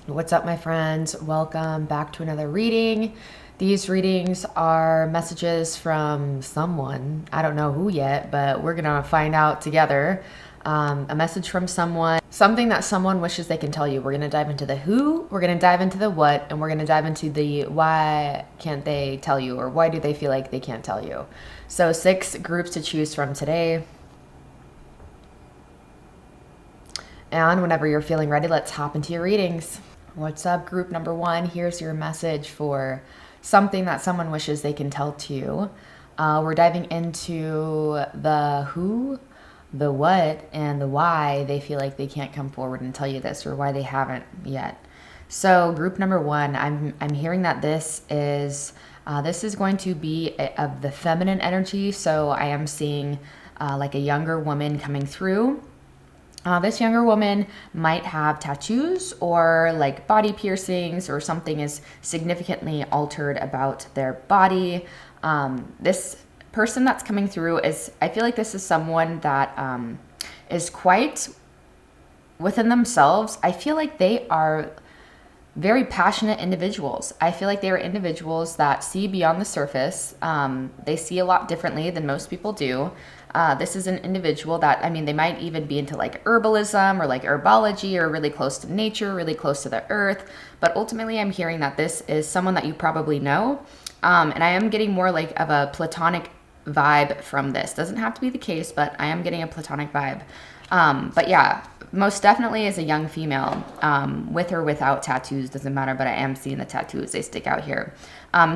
What's up, my friends? Welcome back to another reading. These readings are messages from someone. I don't know who yet, but we're gonna find out together. A message from someone, something that someone wishes they can tell you. We're gonna dive into the who, we're gonna dive into the what, and we're gonna dive into the why can't they tell you, or why do they feel like they can't tell you. So 6 groups to choose from today. And whenever you're feeling ready, let's hop into your readings. What's up, group number 1? Here's your message for something that someone wishes they can tell to you. We're diving into the who, the what, and the why they feel like they can't come forward and tell you this, or why they haven't yet. So group number 1, I'm hearing that this is going to be of the feminine energy. So I am seeing like a younger woman coming through. This younger woman might have tattoos or like body piercings, or something is significantly altered about their body. This person that's coming through I feel like this is someone that is quite within themselves. I feel like they are very passionate individuals. I feel like they are individuals that see beyond the surface. They see a lot differently than most people do. This is an individual that, they might even be into like herbalism or like herbology, or really close to nature, really close to the earth. But ultimately, I'm hearing that this is someone that you probably know. And I am getting more like of a platonic vibe from this. Doesn't have to be the case, but I am getting a platonic vibe. But yeah, most definitely is a young female, with or without tattoos, doesn't matter, but I am seeing the tattoos, they stick out here.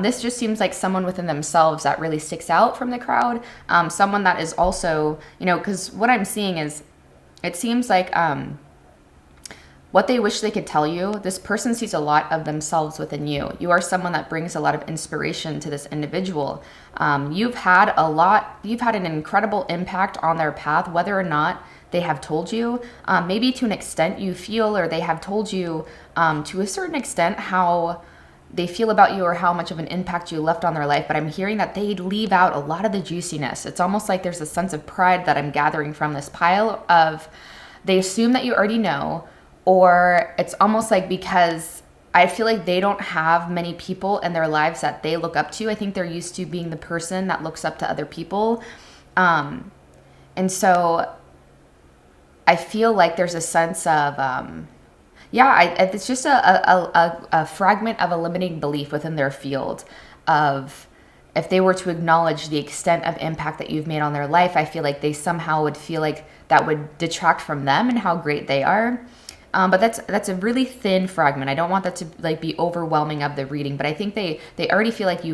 This just seems like someone within themselves that really sticks out from the crowd. Someone that is also, because what I'm seeing is, it seems like what they wish they could tell you, this person sees a lot of themselves within you. You are someone that brings a lot of inspiration to this individual. You've had an incredible impact on their path, whether or not they have told you. Maybe to an extent you feel, or they have told you to a certain extent how they feel about you, or how much of an impact you left on their life. But I'm hearing that they leave out a lot of the juiciness. It's almost like there's a sense of pride that I'm gathering from this pile of, they assume that you already know, or it's almost like, because I feel like they don't have many people in their lives that they look up to. I think they're used to being the person that looks up to other people. And so I feel like there's a sense of, it's just a fragment of a limiting belief within their field of, if they were to acknowledge the extent of impact that you've made on their life, I feel like they somehow would feel like that would detract from them and how great they are. But that's a really thin fragment. I don't want that to like be overwhelming of the reading, but I think they already feel like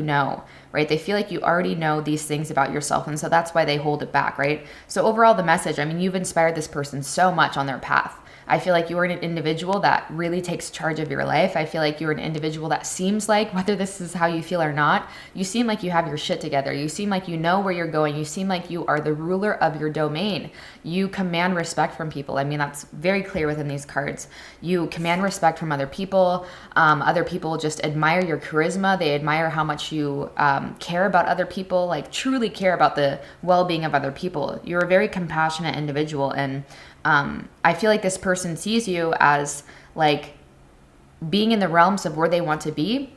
right? They feel like you already know these things about yourself, and so that's why they hold it back, right? So overall, the message, you've inspired this person so much on their path. I feel like you are an individual that really takes charge of your life. I feel like you're an individual that seems like, whether this is how you feel or not, you seem like you have your shit together. You seem like you know where you're going. You seem like you are the ruler of your domain. You command respect from people. That's very clear within these cards. You command respect from other people. Other people just admire your charisma. They admire how much you care about other people, like truly care about the well-being of other people. You're a very compassionate individual, and I feel like this person sees you as like being in the realms of where they want to be,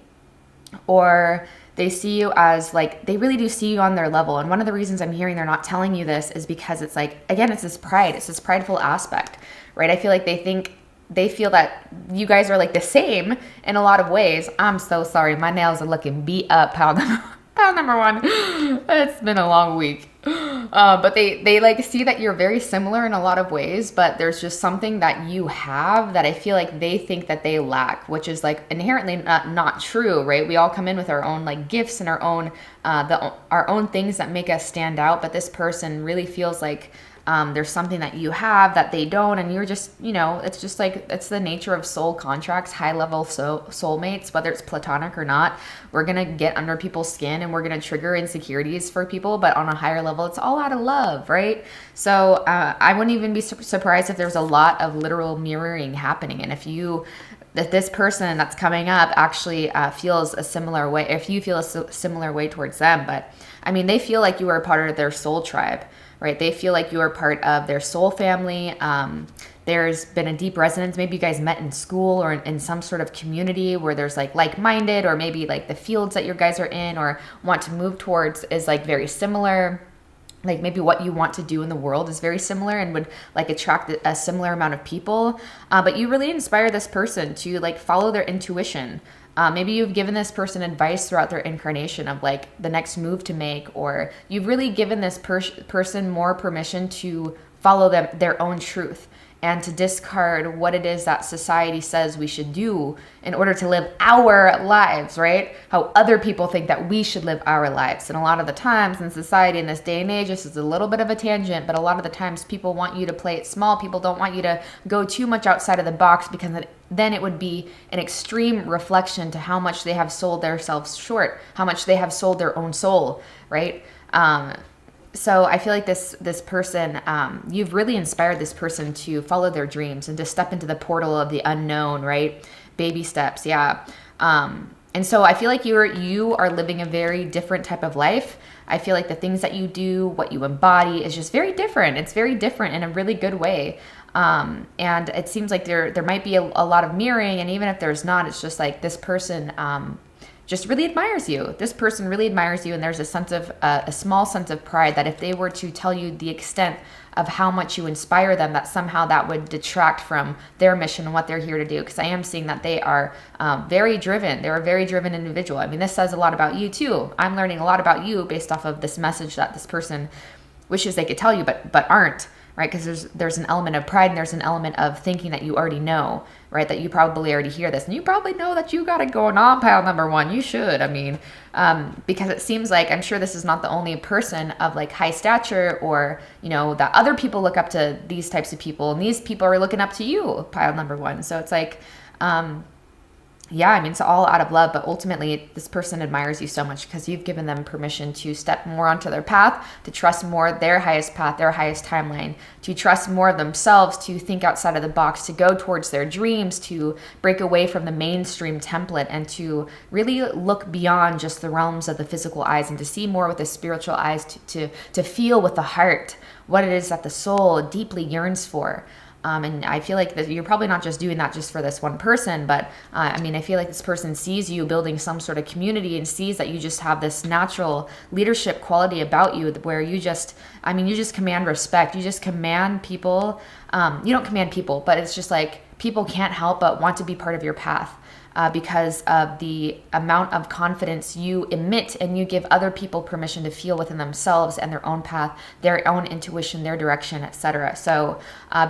or they see you as like, they really do see you on their level. And one of the reasons I'm hearing they're not telling you this is because it's like, again, it's this pride, it's this prideful aspect, right? I feel like they feel that you guys are like the same in a lot of ways. I'm so sorry. My nails are looking beat up, pal number 1. It's been a long week. But they like see that you're very similar in a lot of ways, but there's just something that you have that I feel like they think that they lack, which is like inherently not true, right? We all come in with our own like gifts and our own things that make us stand out. But this person really feels like there's something that you have that they don't, and you're just, it's just like, it's the nature of soul contracts, high level soulmates, whether it's platonic or not. We're gonna get under people's skin and we're gonna trigger insecurities for people, but on a higher level, it's all out of love, right? So I wouldn't even be surprised if there's a lot of literal mirroring happening. And if this person that's coming up actually feels a similar way, if you feel a similar way towards them, but they feel like you are a part of their soul tribe, right? They feel like you are part of their soul family. there's been a deep resonance. Maybe you guys met in school or in some sort of community where there's like-minded, or maybe like the fields that you guys are in or want to move towards is like very similar. Like maybe what you want to do in the world is very similar and would like attract a similar amount of people. But you really inspire this person to like follow their intuition. Maybe you've given this person advice throughout their incarnation of like the next move to make, or you've really given this person more permission to follow their own truth and to discard what it is that society says we should do in order to live our lives, right? How other people think that we should live our lives. And a lot of the times in society in this day and age, this is a little bit of a tangent, but a lot of the times people want you to play it small. People don't want you to go too much outside of the box, because then it would be an extreme reflection to how much they have sold themselves short, how much they have sold their own soul, right? So I feel like this person, you've really inspired this person to follow their dreams and to step into the portal of the unknown, right? Baby steps, yeah. And so I feel like you are living a very different type of life. I feel like the things that you do, what you embody is just very different. It's very different in a really good way. And it seems like there might be a lot of mirroring, and even if there's not, it's just like this person just really admires you. This person really admires you, and there's a small sense of pride that if they were to tell you the extent of how much you inspire them, that somehow that would detract from their mission and what they're here to do. Because I am seeing that they are very driven. They're a very driven individual. I mean, this says a lot about you too. I'm learning a lot about you based off of this message that this person wishes they could tell you, but aren't. Right? Because there's an element of pride, and there's an element of thinking that you already know, right? That you probably already hear this, and you probably know that you got it going on, pile number one. You should. I mean, because it seems like, I'm sure this is not the only person of like high stature, or, you know, that other people look up to these types of people, and these people are looking up to you, pile number one. So it's like, yeah, I mean, it's all out of love, but ultimately this person admires you so much because you've given them permission to step more onto their path, to trust more their highest path, their highest timeline, to trust more of themselves, to think outside of the box, to go towards their dreams, to break away from the mainstream template, and to really look beyond just the realms of the physical eyes, and to see more with the spiritual eyes, to feel with the heart what it is that the soul deeply yearns for. And I feel like that you're probably not just doing that just for this one person, but I mean, I feel like this person sees you building some sort of community and sees that you just have this natural leadership quality about you where you just command respect. You just command people. You don't command people, but it's just like people can't help but want to be part of your path. Because of the amount of confidence you emit, and you give other people permission to feel within themselves and their own path, their own intuition, their direction, etc. So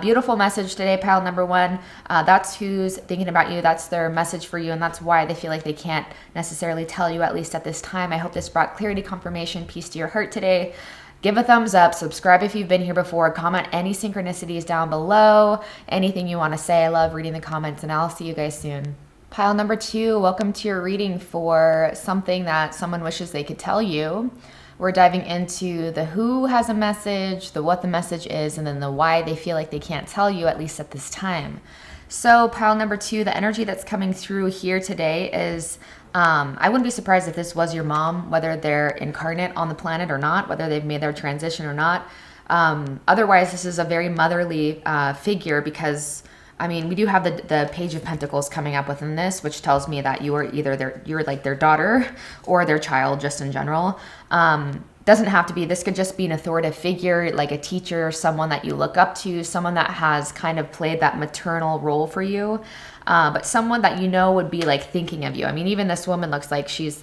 beautiful message today, pile number one. That's who's thinking about you. That's their message for you, and that's why they feel like they can't necessarily tell you, at least at this time. I hope this brought clarity, confirmation, peace to your heart today. Give a thumbs up, subscribe if you've been here before, comment any synchronicities down below, anything you want to say. I love reading the comments, and I'll see you guys soon. Pile number two, welcome to your reading for something that someone wishes they could tell you. We're diving into the who has a message, the what the message is, and then the why they feel like they can't tell you, at least at this time. So pile number two, the energy that's coming through here today is, I wouldn't be surprised if this was your mom, whether they're incarnate on the planet or not, whether they've made their transition or not. Otherwise, this is a very motherly figure, because I mean, we do have the Page of Pentacles coming up within this, which tells me that you are either you're like their daughter or their child, just in general. Doesn't have to be. This could just be an authoritative figure, like a teacher, someone that you look up to, someone that has kind of played that maternal role for you, but someone that you know would be like thinking of you. I mean, even this woman looks like she's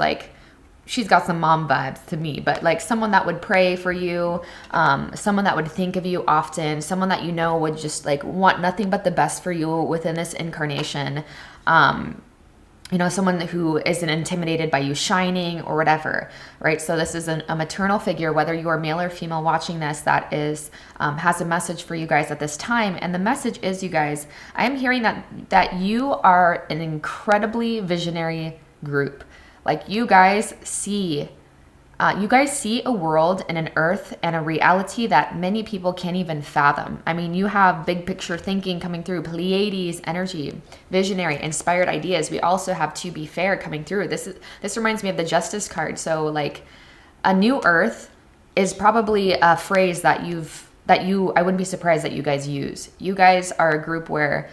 got some mom vibes to me, but like someone that would pray for you, someone that would think of you often, someone that you know would just like want nothing but the best for you within this incarnation. You know, someone who isn't intimidated by you shining or whatever, right? So this is a maternal figure, whether you are male or female watching this, that is has a message for you guys at this time. And the message is, you guys, I am hearing that you are an incredibly visionary group. Like you guys see a world and an earth and a reality that many people can't even fathom. I mean, you have big picture thinking coming through, Pleiades energy, visionary, inspired ideas. We also have to be fair coming through. This reminds me of the Justice card. So like a new earth is probably a phrase that that I wouldn't be surprised that you guys use. You guys are a group where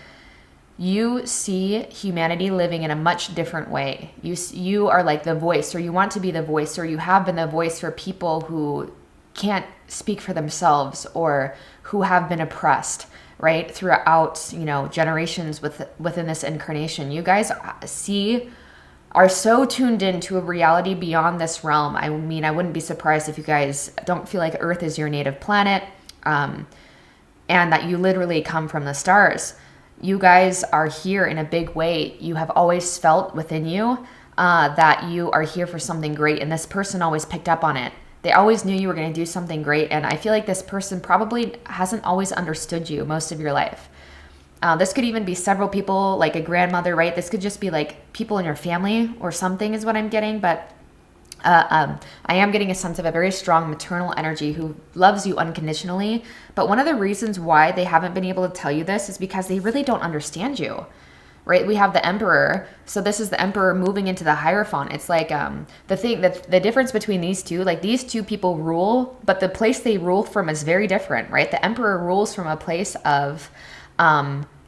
you see humanity living in a much different way. You are like the voice, or you want to be the voice, or you have been the voice for people who can't speak for themselves or who have been oppressed, right? Throughout, generations within this incarnation. You guys are so tuned into a reality beyond this realm. I mean, I wouldn't be surprised if you guys don't feel like Earth is your native planet, and that you literally come from the stars. You guys are here in a big way. You have always felt within you that you are here for something great, and this person always picked up on it. They always knew you were going to do something great, and I feel like this person probably hasn't always understood you most of your life. This could even be several people, like a grandmother, right? This could just be like people in your family or something is what I'm getting, but I am getting a sense of a very strong maternal energy who loves you unconditionally. But one of the reasons why they haven't been able to tell you this is because they really don't understand you, right? We have the Emperor. So this is the Emperor moving into the Hierophant. It's like the difference between these two, like these two people rule, but the place they rule from is very different, right? The Emperor rules from a place of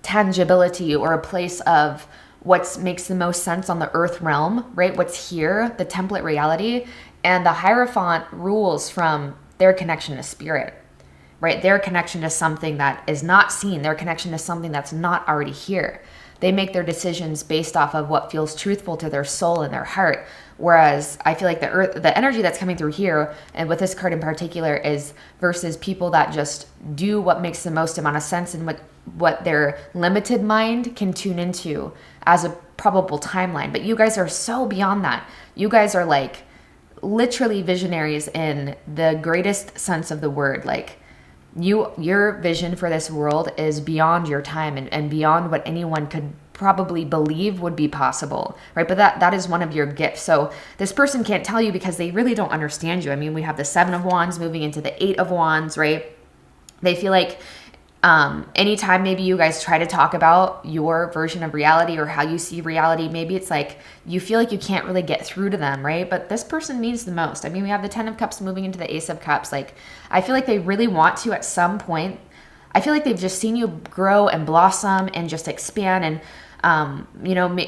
tangibility, or a place of what makes the most sense on the earth realm, right? What's here, the template reality. And the Hierophant rules from their connection to spirit, right? Their connection to something that is not seen, their connection to something that's not already here. They make their decisions based off of what feels truthful to their soul and their heart. Whereas I feel like the energy that's coming through here, and with this card in particular, is versus people that just do what makes the most amount of sense and what their limited mind can tune into as a probable timeline. But you guys are so beyond that. You guys are like literally visionaries in the greatest sense of the word. Like your vision for this world is beyond your time and beyond what anyone could probably believe would be possible, right? But that is one of your gifts. So this person can't tell you because they really don't understand you. I mean, we have the 7 of Wands moving into the 8 of Wands, right? They feel like anytime maybe you guys try to talk about your version of reality or how you see reality, maybe it's like you feel like you can't really get through to them, right? But this person means the most. I mean, we have the 10 of Cups moving into the Ace of Cups. Like, I feel like they really want to at some point. I feel like they've just seen you grow and blossom and just expand. And,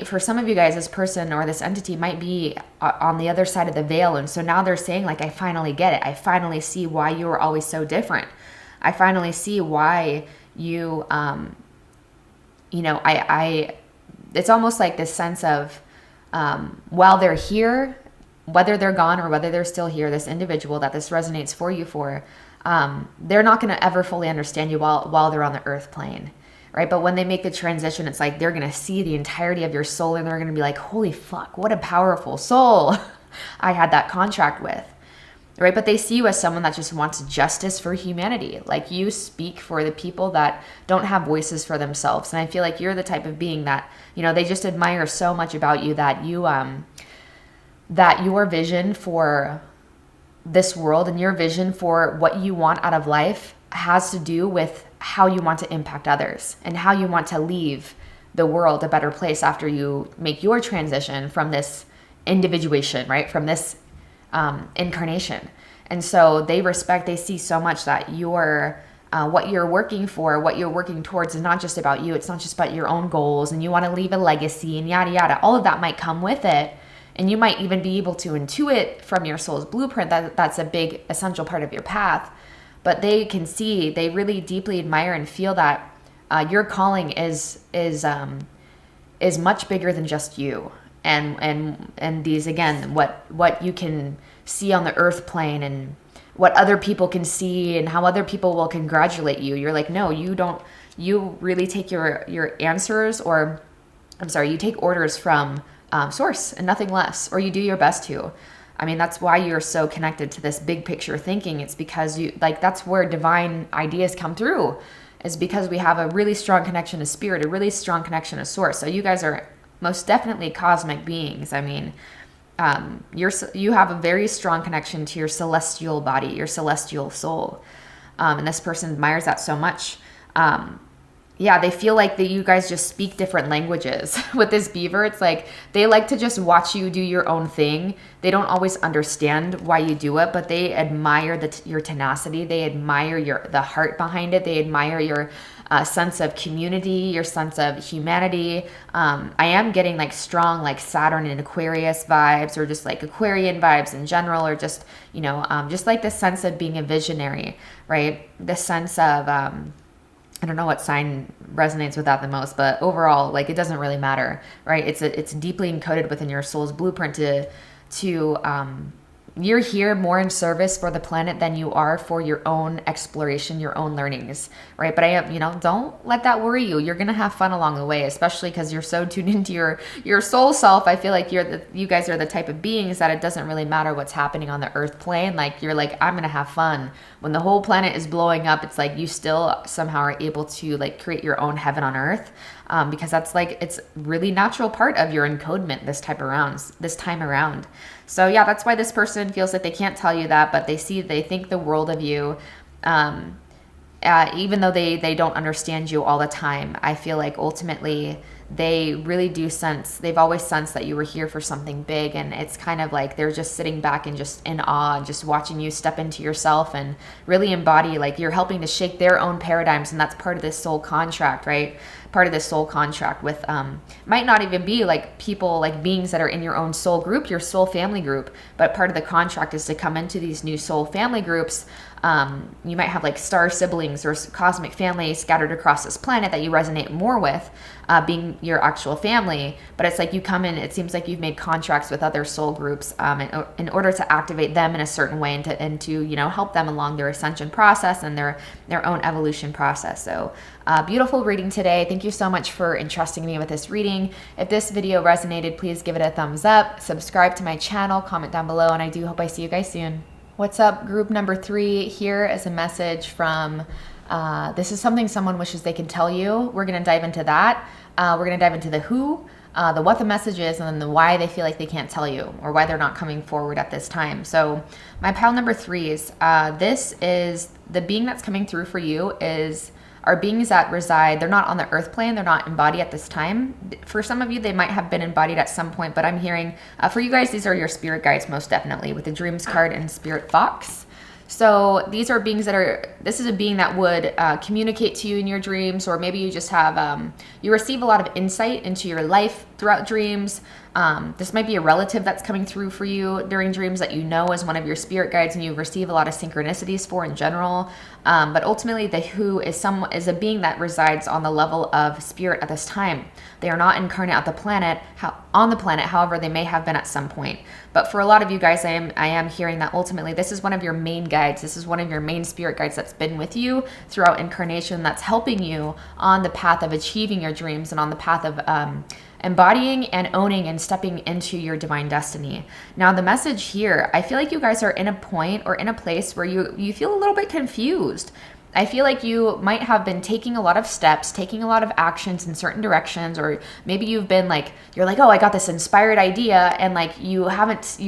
for some of you guys, this person or this entity might be on the other side of the veil. And so now they're saying, like, I finally get it. I finally see why you were always so different. I finally see why you, it's almost like this sense of, while they're here, whether they're gone or whether they're still here, this individual that this resonates for you for, they're not going to ever fully understand you while they're on the earth plane, right? But when they make the transition, it's like they're going to see the entirety of your soul, and they're going to be like, holy fuck, what a powerful soul I had that contract with. Right? But they see you as someone that just wants justice for humanity. Like, you speak for the people that don't have voices for themselves. And I feel like you're the type of being that, they just admire so much about you that that your vision for this world and your vision for what you want out of life has to do with how you want to impact others and how you want to leave the world a better place after you make your transition from this individuation, right? From this incarnation. And so they see so much that what you're working for, what you're working towards is not just about you. It's not just about your own goals, and you want to leave a legacy and yada, yada. All of that might come with it. And you might even be able to intuit from your soul's blueprint that that's a big essential part of your path. But they really deeply admire and feel that your calling is much bigger than just you. And these, again, what you can see on the earth plane and what other people can see and how other people will congratulate you. You're like, no, you don't. You really take your answers, or you take orders from source and nothing less, or you do your best to. I mean, that's why you're so connected to this big picture thinking. It's because that's where divine ideas come through, is because we have a really strong connection to spirit, a really strong connection to source. So you guys are most definitely cosmic beings. I mean, you have a very strong connection to your celestial body, your celestial soul. And this person admires that so much. yeah, they feel like that you guys just speak different languages. With this beaver, it's like they like to just watch you do your own thing. They don't always understand why you do it, but they admire your tenacity. They admire the heart behind it. They admire your sense of community, your sense of humanity. I am getting like strong like Saturn and Aquarius vibes, or just like Aquarian vibes in general, or just, you know, just like the sense of being a visionary, right? The sense of I don't know what sign resonates with that the most, but overall, like, it doesn't really matter, right? It's deeply encoded within your soul's blueprint to you're here more in service for the planet than you are for your own exploration, your own learnings, right? But you know, don't let that worry you. You're gonna have fun along the way, especially because you're so tuned into your soul self. I feel like you guys are the type of beings that it doesn't really matter what's happening on the earth plane. Like, you're like, I'm gonna have fun. When the whole planet is blowing up, it's like you still somehow are able to like create your own heaven on earth, because that's like, it's really natural part of your encodement this time around. So yeah, that's why this person feels like they can't tell you that, but they think the world of you, even though they don't understand you all the time. I feel like ultimately they really do sense, they've always sensed that you were here for something big, and it's kind of like they're just sitting back and just in awe and just watching you step into yourself and really embody, like, you're helping to shake their own paradigms, and that's part of this soul contract, right? Part of this soul contract with might not even be like people, like beings that are in your own soul group, your soul family group, but part of the contract is to come into these new soul family groups. You might have like star siblings or cosmic family scattered across this planet that you resonate more with, being your actual family. But it's like you come in, it seems like you've made contracts with other soul groups in order to activate them in a certain way, and to you know, help them along their ascension process and their own evolution process. So beautiful reading today. Thank you so much for entrusting me with this reading. If this video resonated, please give it a thumbs up, subscribe to my channel, comment down below, and I do hope I see you guys soon. What's up, group number 3? Here is a message from, this is something someone wishes they could tell you. We're going to dive into that. We're going to dive into the who, the what the message is, and then the why they feel like they can't tell you, or why they're not coming forward at this time. So my pile number 3s, this is the being that's coming through for you are beings that reside, they're not on the earth plane, they're not embodied at this time. For some of you, they might have been embodied at some point, but I'm hearing, for you guys, these are your spirit guides most definitely, with the dreams card and spirit fox. So these are beings this is a being that would communicate to you in your dreams, or maybe you just have, you receive a lot of insight into your life throughout dreams. This might be a relative that's coming through for you during dreams that you know as one of your spirit guides, and you receive a lot of synchronicities for in general. But ultimately, the who is a being that resides on the level of spirit at this time. They are not incarnate on the planet, however, they may have been at some point. But for a lot of you guys, I am hearing that ultimately this is one of your main guides. This is one of your main spirit guides that's been with you throughout incarnation, that's helping you on the path of achieving your dreams and on the path of embodying and owning and stepping into your divine destiny. Now, the message here, I feel like you guys are in a point or in a place where you feel a little bit confused. I feel like you might have been taking a lot of steps, taking a lot of actions in certain directions, or maybe you've been like, you're like, oh, I got this inspired idea, and like you're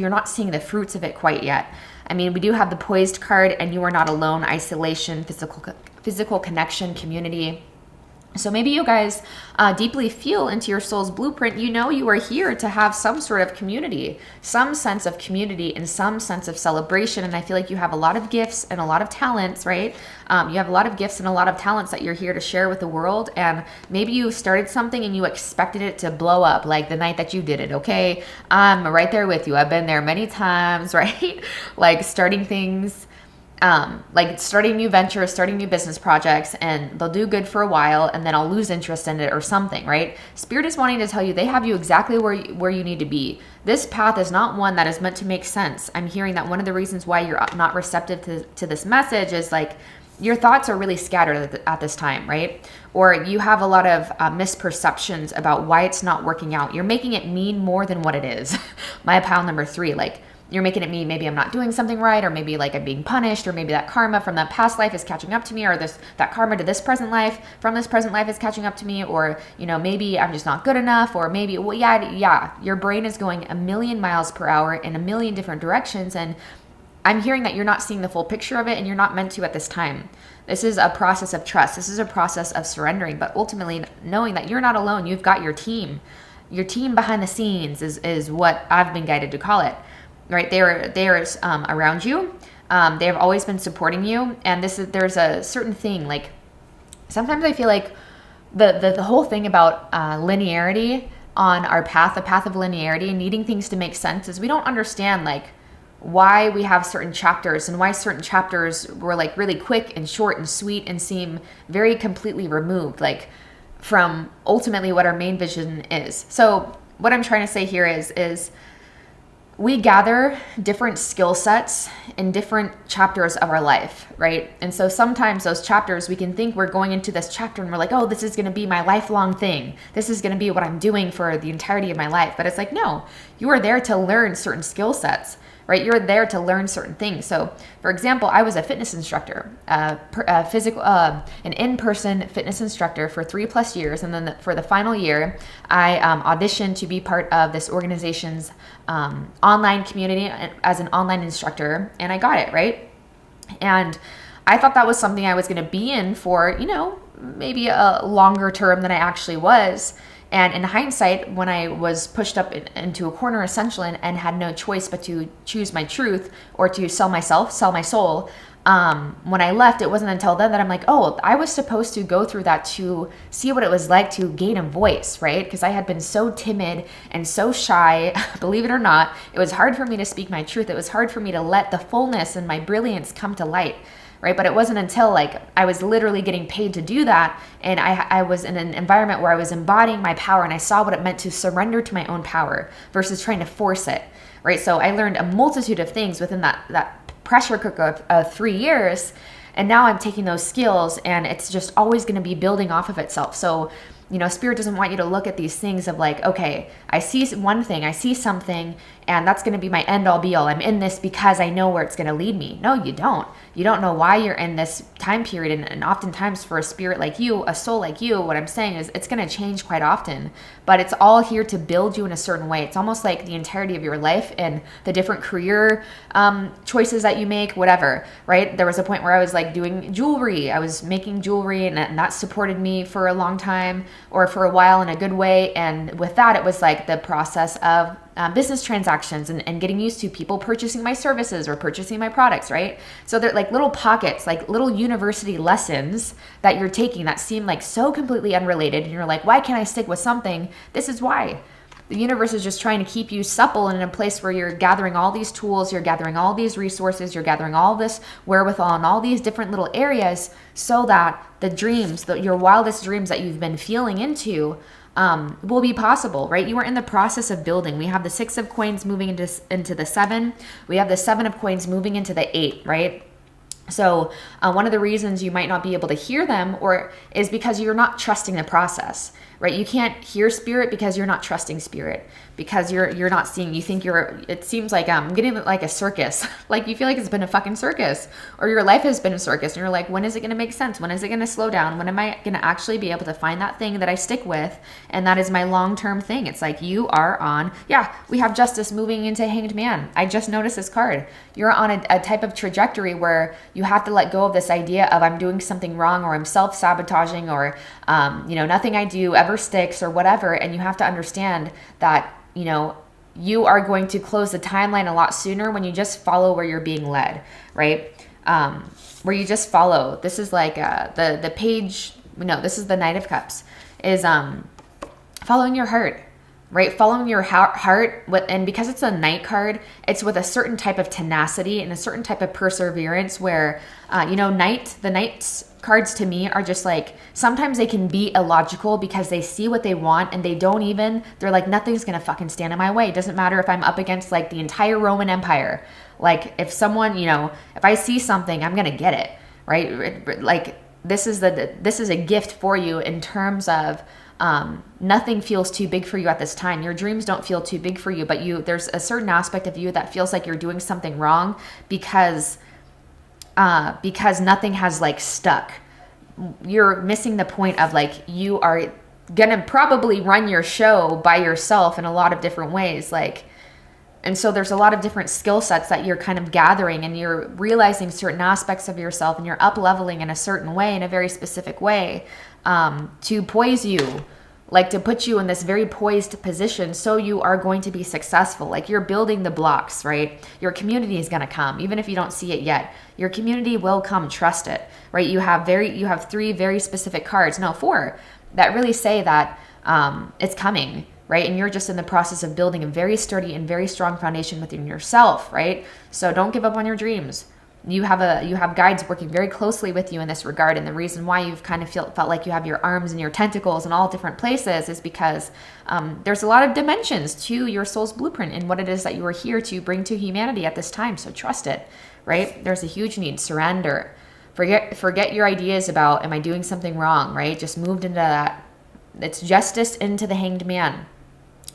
not seeing the fruits of it quite yet. I mean, we do have the poised card, and you are not alone, isolation, physical connection, community. So maybe you guys deeply feel into your soul's blueprint, you know you are here to have some sort of community, some sense of community and some sense of celebration. And I feel like you have a lot of gifts and a lot of talents, right? You have a lot of gifts and a lot of talents that you're here to share with the world. And maybe you started something and you expected it to blow up like the night that you did it, okay? I'm right there with you. I've been there many times, right? Like starting things, like starting new ventures, starting new business projects, and they'll do good for a while, and then I'll lose interest in it or something, right? Spirit is wanting to tell you they have you exactly where you need to be. This path is not one that is meant to make sense. I'm hearing that one of the reasons why you're not receptive to this message is like your thoughts are really scattered at this time, right? Or you have a lot of misperceptions about why it's not working out. You're making it mean more than what it is. My pile number 3, like, you're making it mean maybe I'm not doing something right, or maybe like I'm being punished, or maybe that karma from that past life is catching up to me, or that karma to this present life from this present life is catching up to me, or you know, maybe I'm just not good enough, or maybe, well, yeah, your brain is going a million miles per hour in a million different directions, and I'm hearing that you're not seeing the full picture of it, and you're not meant to at this time. This is a process of trust. This is a process of surrendering, but ultimately knowing that you're not alone. You've got your team. Your team behind the scenes is what I've been guided to call it, right? They're around you. They have always been supporting you. And there's a certain thing, like sometimes I feel like the whole thing about linearity on our path, the path of linearity, and needing things to make sense, is we don't understand like why we have certain chapters, and why certain chapters were like really quick and short and sweet and seem very completely removed, like from ultimately what our main vision is. So what I'm trying to say here is we gather different skill sets in different chapters of our life, right? And so sometimes those chapters, we can think we're going into this chapter and we're like, oh, this is going to be my lifelong thing. This is going to be what I'm doing for the entirety of my life. But it's like, no, you are there to learn certain skill sets, right? You're there to learn certain things. So for example, I was a fitness instructor, an in-person fitness instructor for 3+ years. And then for the final year, I auditioned to be part of this organization's online community as an online instructor. And I got it, right? And I thought that was something I was going to be in for, maybe a longer term than I actually was. And in hindsight, when I was pushed up into a corner essentially and had no choice but to choose my truth or to sell myself, sell my soul, when I left, it wasn't until then that I'm like, oh, I was supposed to go through that to see what it was like to gain a voice, right? Because I had been so timid and so shy, believe it or not. It was hard for me to speak my truth. It was hard for me to let the fullness and my brilliance come to light. Right? But it wasn't until like I was literally getting paid to do that, and I was in an environment where I was embodying my power, and I saw what it meant to surrender to my own power versus trying to force it, right? So I learned a multitude of things within that pressure cooker of 3 years, and now I'm taking those skills, and it's just always going to be building off of itself. So Spirit doesn't want you to look at these things of like, okay, I see one thing, I see something, and that's going to be my end all be all. I'm in this because I know where it's going to lead me. No, you don't. You don't know why you're in this time period. And oftentimes for a spirit like you, a soul like you, what I'm saying is it's going to change quite often, but it's all here to build you in a certain way. It's almost like the entirety of your life and the different career choices that you make, whatever, right? There was a point where I was like doing jewelry. I was making jewelry, and that supported me for a long time, or for a while in a good way. And with that, it was like the process of business transactions and getting used to people purchasing my services or purchasing my products, right? So they're like little pockets, like little university lessons that you're taking that seem like so completely unrelated. And you're like, why can't I stick with something? This is why. The universe is just trying to keep you supple and in a place where you're gathering all these tools, you're gathering all these resources, you're gathering all this wherewithal in all these different little areas, so that the dreams, your wildest dreams that you've been feeling into, will be possible, right? You are in the process of building. We have the 6 of coins moving into the 7. We have the 7 of coins moving into the 8, right? So one of the reasons you might not be able to hear them is because you're not trusting the process, right? You can't hear spirit because you're not trusting spirit, because you're not seeing. You think it seems like I'm getting like a circus, like you feel like it's been a fucking circus, or your life has been a circus, and you're like, when is it going to make sense? When is it going to slow down? When am I going to actually be able to find that thing that I stick with, and that is my long-term thing? It's like you are on, we have Justice moving into Hanged Man. I just noticed this card. You're on a type of trajectory where you have to let go of this idea of I'm doing something wrong, or I'm self-sabotaging, or nothing I do ever sticks, or whatever. And you have to understand that you are going to close the timeline a lot sooner when you just follow where you're being led, right? Where you just follow. This is like the page. No, this is the Knight of Cups. Is following your heart. Right? Following your heart, and because it's a Knight card, it's with a certain type of tenacity and a certain type of perseverance where, the Knight's cards to me are just like, sometimes they can be illogical because they see what they want and they're like, nothing's going to fucking stand in my way. It doesn't matter if I'm up against like the entire Roman Empire. Like if someone, if I see something, I'm going to get it, right? Like this is a gift for you in terms of, nothing feels too big for you at this time. Your dreams don't feel too big for you, but there's a certain aspect of you that feels like you're doing something wrong because nothing has like stuck. You're missing the point of like, you are gonna probably run your show by yourself in a lot of different ways. Like And so there's a lot of different skill sets that you're kind of gathering, and you're realizing certain aspects of yourself, and you're up leveling in a certain way, in a very specific way, to poise you, like to put you in this very poised position so you are going to be successful. Like you're building the blocks, right? Your community is going to come, even if you don't see it yet. Your community will come, trust it, right? You have 3 very specific cards, no, 4, that really say that it's coming, right? And you're just in the process of building a very sturdy and very strong foundation within yourself, right? So don't give up on your dreams. You have guides working very closely with you in this regard, and the reason why you've kind of felt like you have your arms and your tentacles in all different places is because there's a lot of dimensions to your soul's blueprint and what it is that you are here to bring to humanity at this time. So trust it, right? There's a huge need. Surrender. Forget your ideas about, am I doing something wrong, right? Just moved into that. It's justice into the Hanged Man.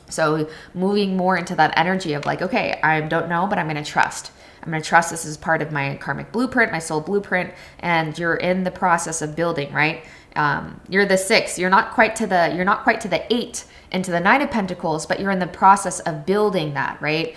So moving more into that energy of like, okay, I don't know, but I'm going to trust. I'm going to trust this is part of my karmic blueprint, my soul blueprint, and you're in the process of building, right? You're the 6. You're not quite to the 8 into the 9 of Pentacles, but you're in the process of building that, right?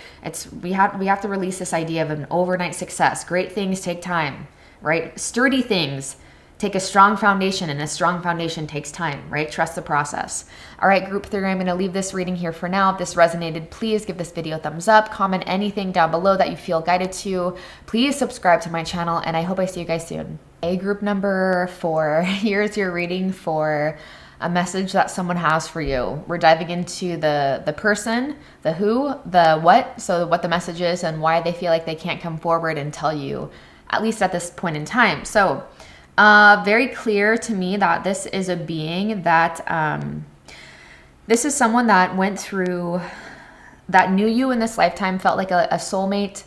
We have to release this idea of an overnight success. Great things take time, right? Sturdy things take a strong foundation, and a strong foundation takes time, right? Trust the process. All right, group 3, I'm going to leave this reading here for now. If this resonated, please give this video a thumbs up, comment anything down below that you feel guided to. Please subscribe to my channel, and I hope I see you guys soon. Okay, group number 4, here's your reading for a message that someone has for you. We're diving into the person, the who, the what, so what the message is and why they feel like they can't come forward and tell you, at least at this point in time. So very clear to me that this is a being that, this is someone that went through, that knew you in this lifetime, felt like a soulmate,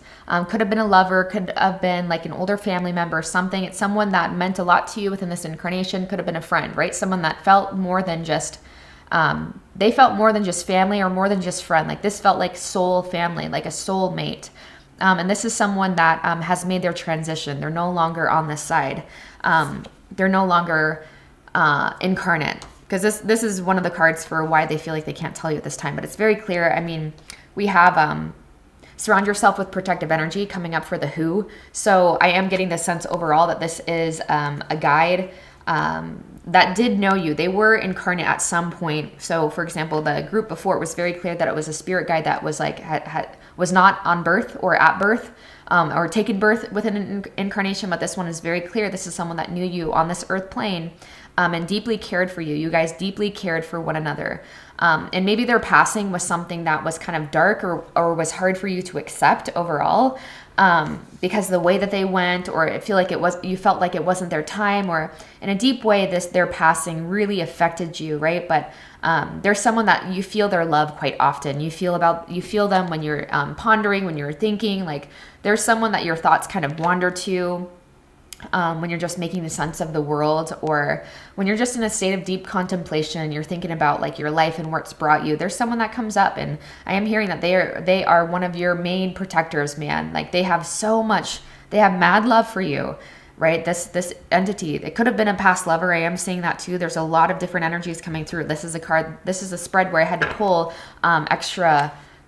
could have been a lover, could have been like an older family member, something. It's someone that meant a lot to you within this incarnation, could have been a friend, right? Someone that felt more than just, they felt more than just family or more than just friend. Like this felt like soul family, like a soulmate. And this is someone that has made their transition. They're no longer on this side. They're no longer incarnate, because this is one of the cards for why they feel like they can't tell you at this time. But it's very clear. I mean, we have surround yourself with protective energy coming up for the who. So I am getting the sense overall that this is a guide that did know you. They were incarnate at some point. So for example, the group before, it was very clear that it was a spirit guide that was like was not on birth or at birth, or taken birth within an incarnation. But this one is very clear. This is someone that knew you on this earth plane, and deeply cared for you. You guys deeply cared for one another. And maybe their passing was something that was kind of dark or was hard for you to accept overall, because the way that they went, or you felt like it wasn't their time, or in a deep way, their passing really affected you, right? But there's someone that you feel their love quite often. You feel them when you're pondering, when you're thinking. Like there's someone that your thoughts kind of wander to. When you're just making the sense of the world, or when you're just in a state of deep contemplation, you're thinking about like your life and what's brought you. There's someone that comes up, and I am hearing that they are one of your main protectors, man. Like they have mad love for you, right? This entity, it could have been a past lover. I am seeing that too. There's a lot of different energies coming through. This is a spread where I had to pull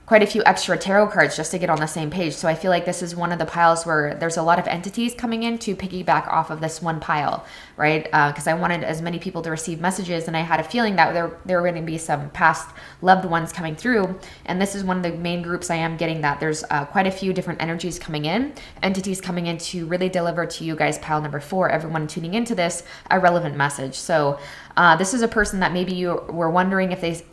quite a few extra tarot cards just to get on the same page. So I feel like this is one of the piles where there's a lot of entities coming in to piggyback off of this one pile, right? Because I wanted as many people to receive messages, and I had a feeling that there were going to be some past loved ones coming through. And this is one of the main groups I am getting, that there's quite a few different energies coming in, entities coming in to really deliver to you guys, pile number 4, everyone tuning into this, a relevant message. So this is a person that maybe you were wondering if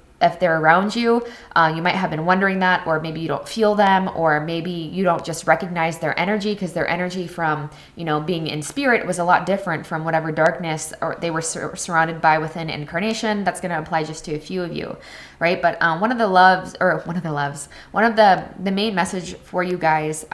they're around you. You might have been wondering that, or maybe you don't feel them, or maybe you don't just recognize their energy, because their energy from, being in spirit was a lot different from whatever darkness or they were surrounded by within incarnation. That's going to apply just to a few of you, right? But one of the main message for you guys,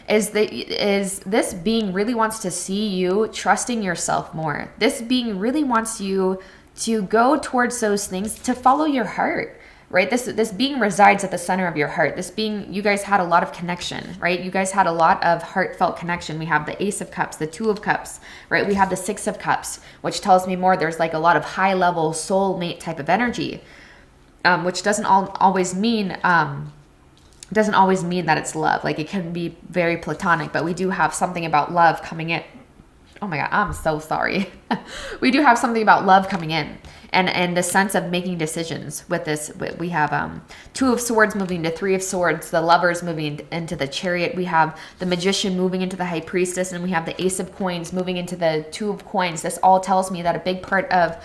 is this being really wants to see you trusting yourself more. This being really wants you to go towards those things, to follow your heart, right? This being resides at the center of your heart. This being, you guys had a lot of connection, right? You guys had a lot of heartfelt connection. We have the Ace of Cups, the Two of Cups, right? We have the Six of Cups, which tells me more. There's like a lot of high level soulmate type of energy, which doesn't always mean It doesn't always mean that it's love. Like, it can be very platonic, but we do have something about love coming in. Oh my God, I'm so sorry. We do have something about love coming in, and the sense of making decisions with this. We have Two of Swords moving to Three of Swords, the Lovers moving into the Chariot. We have the Magician moving into the High Priestess, and we have the Ace of Coins moving into the Two of Coins. This all tells me that a big part of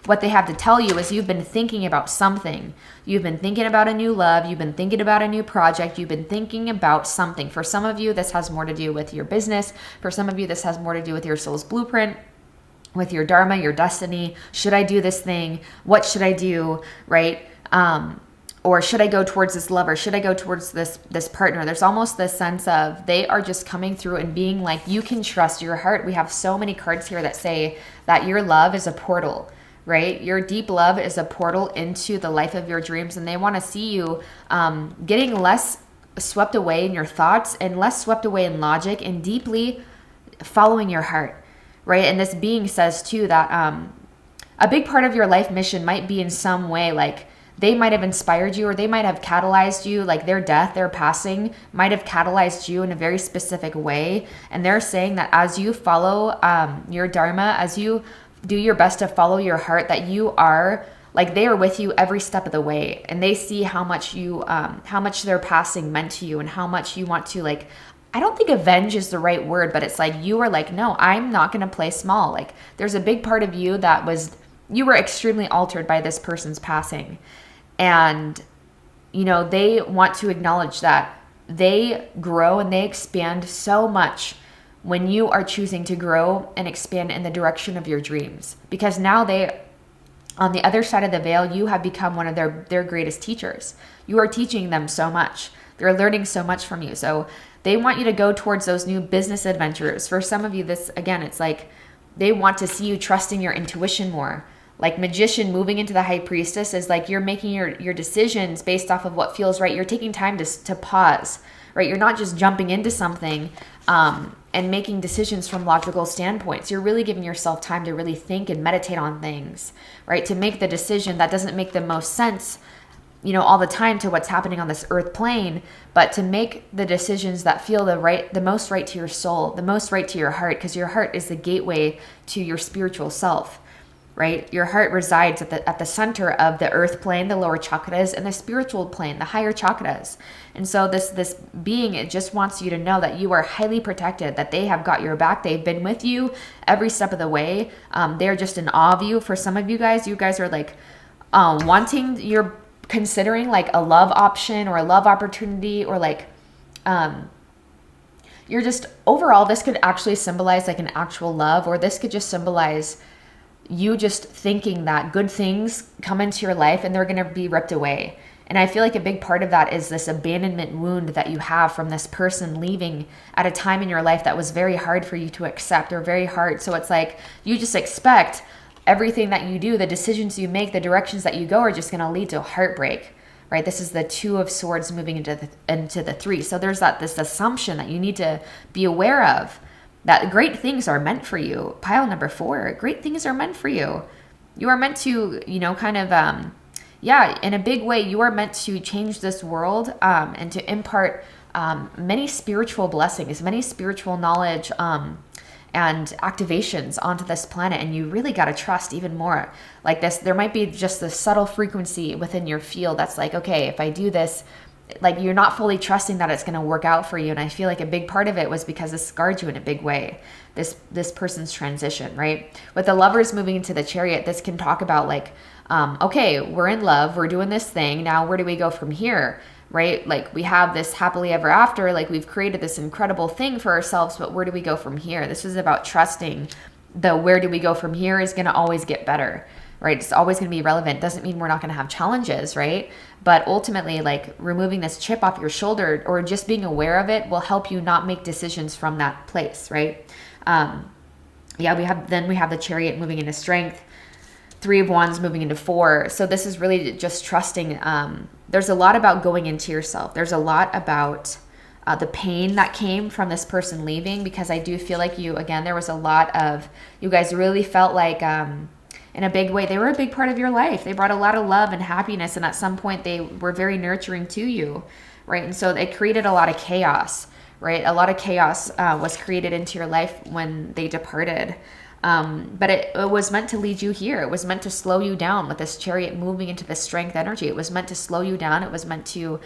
what they have to tell you is you've been thinking about something. You've been thinking about a new love. You've been thinking about a new project. You've been thinking about something. For some of you, this has more to do with your business. For some of you, this has more to do with your soul's blueprint, with your dharma, your destiny. Should I do this thing? What should I do? Right? Or should I go towards this lover? Should I go towards this partner? There's almost this sense of they are just coming through and being like, you can trust your heart. We have so many cards here that say that your love is a portal. Right? Your deep love is a portal into the life of your dreams, and they want to see you getting less swept away in your thoughts and less swept away in logic and deeply following your heart, right? And this being says too that a big part of your life mission might be in some way, like they might have inspired you or they might have catalyzed you, like their death, their passing might have catalyzed you in a very specific way. And they're saying that as you follow your dharma, as you do your best to follow your heart, that you are like, they are with you every step of the way, and they see how much you how much their passing meant to you and how much you want to, like, I don't think avenge is the right word, but it's like you were like, no, I'm not going to play small. Like, there's a big part of you that was, you were extremely altered by this person's passing, and you know, they want to acknowledge that they grow and they expand so much when you are choosing to grow and expand in the direction of your dreams. Because now they, on the other side of the veil, you have become one of their greatest teachers. You are teaching them so much. They're learning so much from you. So they want you to go towards those new business adventures. For some of you, this, again, it's like they want to see you trusting your intuition more. Like Magician moving into the High Priestess is like you're making your decisions based off of what feels right. You're taking time to pause, right? You're not just jumping into something and making decisions from logical standpoints. You're really giving yourself time to really think and meditate on things, right? To make the decision that doesn't make the most sense, you know, all the time to what's happening on this earth plane, but to make the decisions that feel the most right to your soul, the most right to your heart, because your heart is the gateway to your spiritual self. Right? Your heart resides at the center of the earth plane, the lower chakras, and the spiritual plane, the higher chakras. And so this being, it just wants you to know that you are highly protected, that they have got your back. They've been with you every step of the way. They're just in awe of you. For some of you guys are like you're considering like a love option or a love opportunity, or like you're just, overall, this could actually symbolize like an actual love, or this could just symbolize you just thinking that good things come into your life and they're going to be ripped away. And I feel like a big part of that is this abandonment wound that you have from this person leaving at a time in your life that was very hard for you to accept, or very hard. So it's like you just expect everything that you do, the decisions you make, the directions that you go are just going to lead to heartbreak, right? This is the Two of Swords moving into the Three. So there's this assumption that you need to be aware of, that great things are meant for you. Pile number 4, great things are meant for you. You are meant to, you know, kind of, in a big way, you are meant to change this world and to impart many spiritual blessings, many spiritual knowledge and activations onto this planet. And you really got to trust even more. Like this, there might be just this subtle frequency within your field that's like, okay, if I do this, like you're not fully trusting that it's going to work out for you. And I feel like a big part of it was because it scarred you in a big way, this person's transition, right? With the Lovers moving into the Chariot, this can talk about like, okay, we're in love, we're doing this thing. Now, where do we go from here? Right? Like we have this happily ever after, like we've created this incredible thing for ourselves, but where do we go from here? This is about trusting the where do we go from here is going to always get better. Right? It's always going to be relevant. Doesn't mean we're not going to have challenges, right? But ultimately, like removing this chip off your shoulder or just being aware of it will help you not make decisions from that place, right? We have the Chariot moving into Strength, 3 of Wands moving into 4. So this is really just trusting. There's a lot about going into yourself. There's a lot about the pain that came from this person leaving, because I do feel like there was a lot of, you guys really felt like, in a big way. They were a big part of your life. They brought a lot of love and happiness, and at some point they were very nurturing to you, right? And so it created a lot of chaos, right? A lot of chaos was created into your life when they departed. But it was meant to lead you here. It was meant to slow you down with this Chariot moving into the strength energy. It was meant to slow you down. It was meant to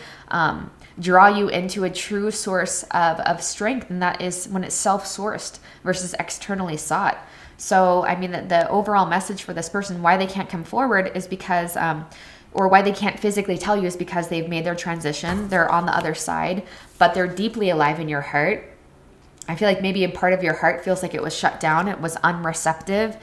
draw you into a true source of strength. And that is when it's self-sourced versus externally sought. So, I mean, the overall message for this person, why they can't come forward is because, or why they can't physically tell you is because they've made their transition. They're on the other side, but they're deeply alive in your heart. I feel like maybe a part of your heart feels like it was shut down. It was unreceptive.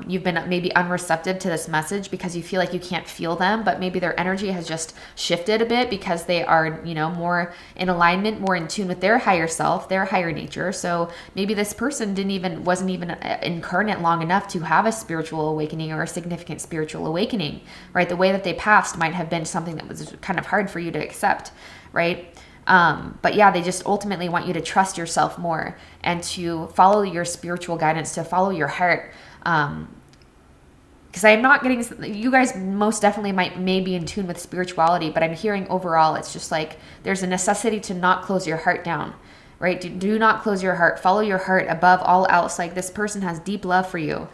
You've been maybe unreceptive to this message because you feel like you can't feel them, but maybe their energy has just shifted a bit because they are, you know, more in alignment, more in tune with their higher self, their higher nature. So maybe this person wasn't even incarnate long enough to have a spiritual awakening or a significant spiritual awakening, right? The way that they passed might have been something that was kind of hard for you to accept, right? But yeah, they just ultimately want you to trust yourself more and to follow your spiritual guidance, to follow your heart. Because I'm not getting, you guys most definitely may be in tune with spirituality, but I'm hearing overall, it's just like, there's a necessity to not close your heart down, right? Do not close your heart. Follow your heart above all else. Like, this person has deep love for you.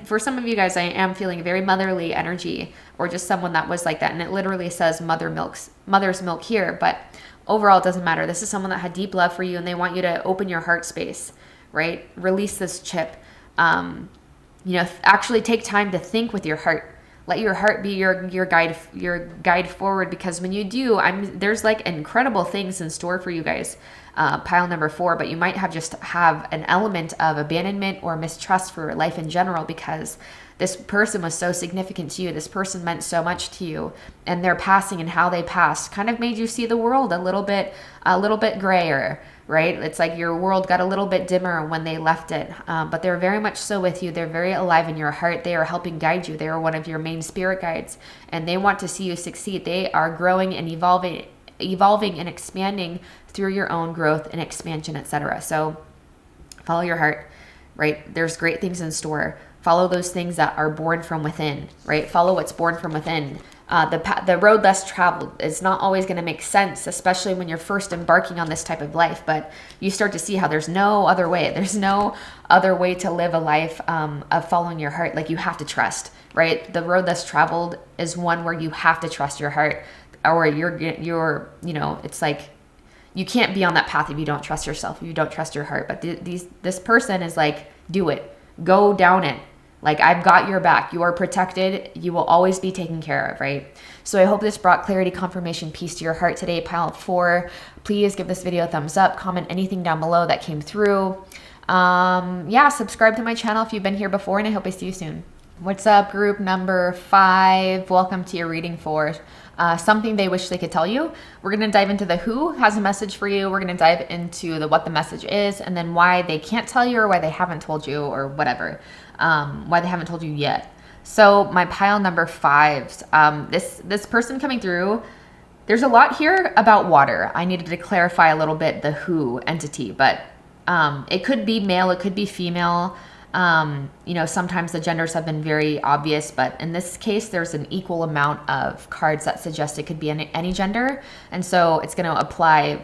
For some of you guys, I am feeling very motherly energy, or just someone that was like that. And it literally says mother's milk here, but overall, it doesn't matter. This is someone that had deep love for you, and they want you to open your heart space, right? Release this chip. Actually take time to think with your heart. Let your heart be your guide forward, because when you do, there's like incredible things in store for you guys. Pile number 4, but you might have an element of abandonment or mistrust for life in general, because this person was so significant to you. This person meant so much to you, and their passing and how they passed kind of made you see the world a little bit grayer, right? It's like your world got a little bit dimmer when they left it, but they're very much so with you. They're very alive in your heart. They are helping guide you. They are one of your main spirit guides, and they want to see you succeed. They are growing and evolving and expanding through your own growth and expansion, etc. So follow your heart, right? There's great things in store. Follow those things that are born from within, right? Follow what's born from within. The road less traveled is not always going to make sense, especially when you're first embarking on this type of life. But you start to see how there's no other way. There's no other way to live a life of following your heart. Like, you have to trust, right? The road less traveled is one where you have to trust your heart, or it's like, you can't be on that path if you don't trust yourself, if you don't trust your heart. But this person is like, do it. Go down it. Like, I've got your back. You are protected. You will always be taken care of, right? So I hope this brought clarity, confirmation, peace to your heart today. Pile 4, please give this video a thumbs up. Comment anything down below that came through. Subscribe to my channel if you've been here before, and I hope I see you soon. What's up, group number 5? Welcome to your reading for something they wish they could tell you. We're going to dive into the who has a message for you. We're going to dive into what the message is, and then why they can't tell you, or why they haven't told you, or whatever. Why they haven't told you yet. So my pile number 5s, this person coming through, there's a lot here about water. I needed to clarify a little bit the who entity, but it could be male, it could be female. Sometimes the genders have been very obvious, but in this case, there's an equal amount of cards that suggest it could be any gender. And so it's going to apply.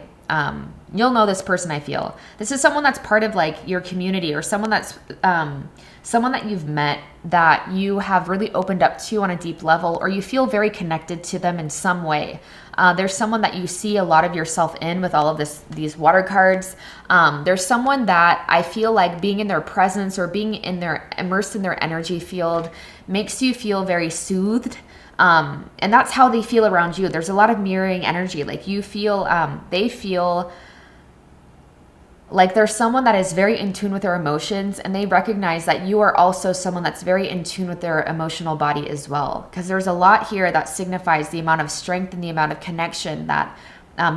You'll know this person, I feel. This is someone that's part of like your community, or someone that's someone that you've met that you have really opened up to on a deep level, or you feel very connected to them in some way. There's someone that you see a lot of yourself in with all of these water cards. There's someone that I feel like being in their presence, or being immersed in their energy field, makes you feel very soothed. And that's how they feel around you. There's a lot of mirroring energy. Like, you feel, they feel like there's someone that is very in tune with their emotions, and they recognize that you are also someone that's very in tune with their emotional body as well. Because there's a lot here that signifies the amount of strength and the amount of connection that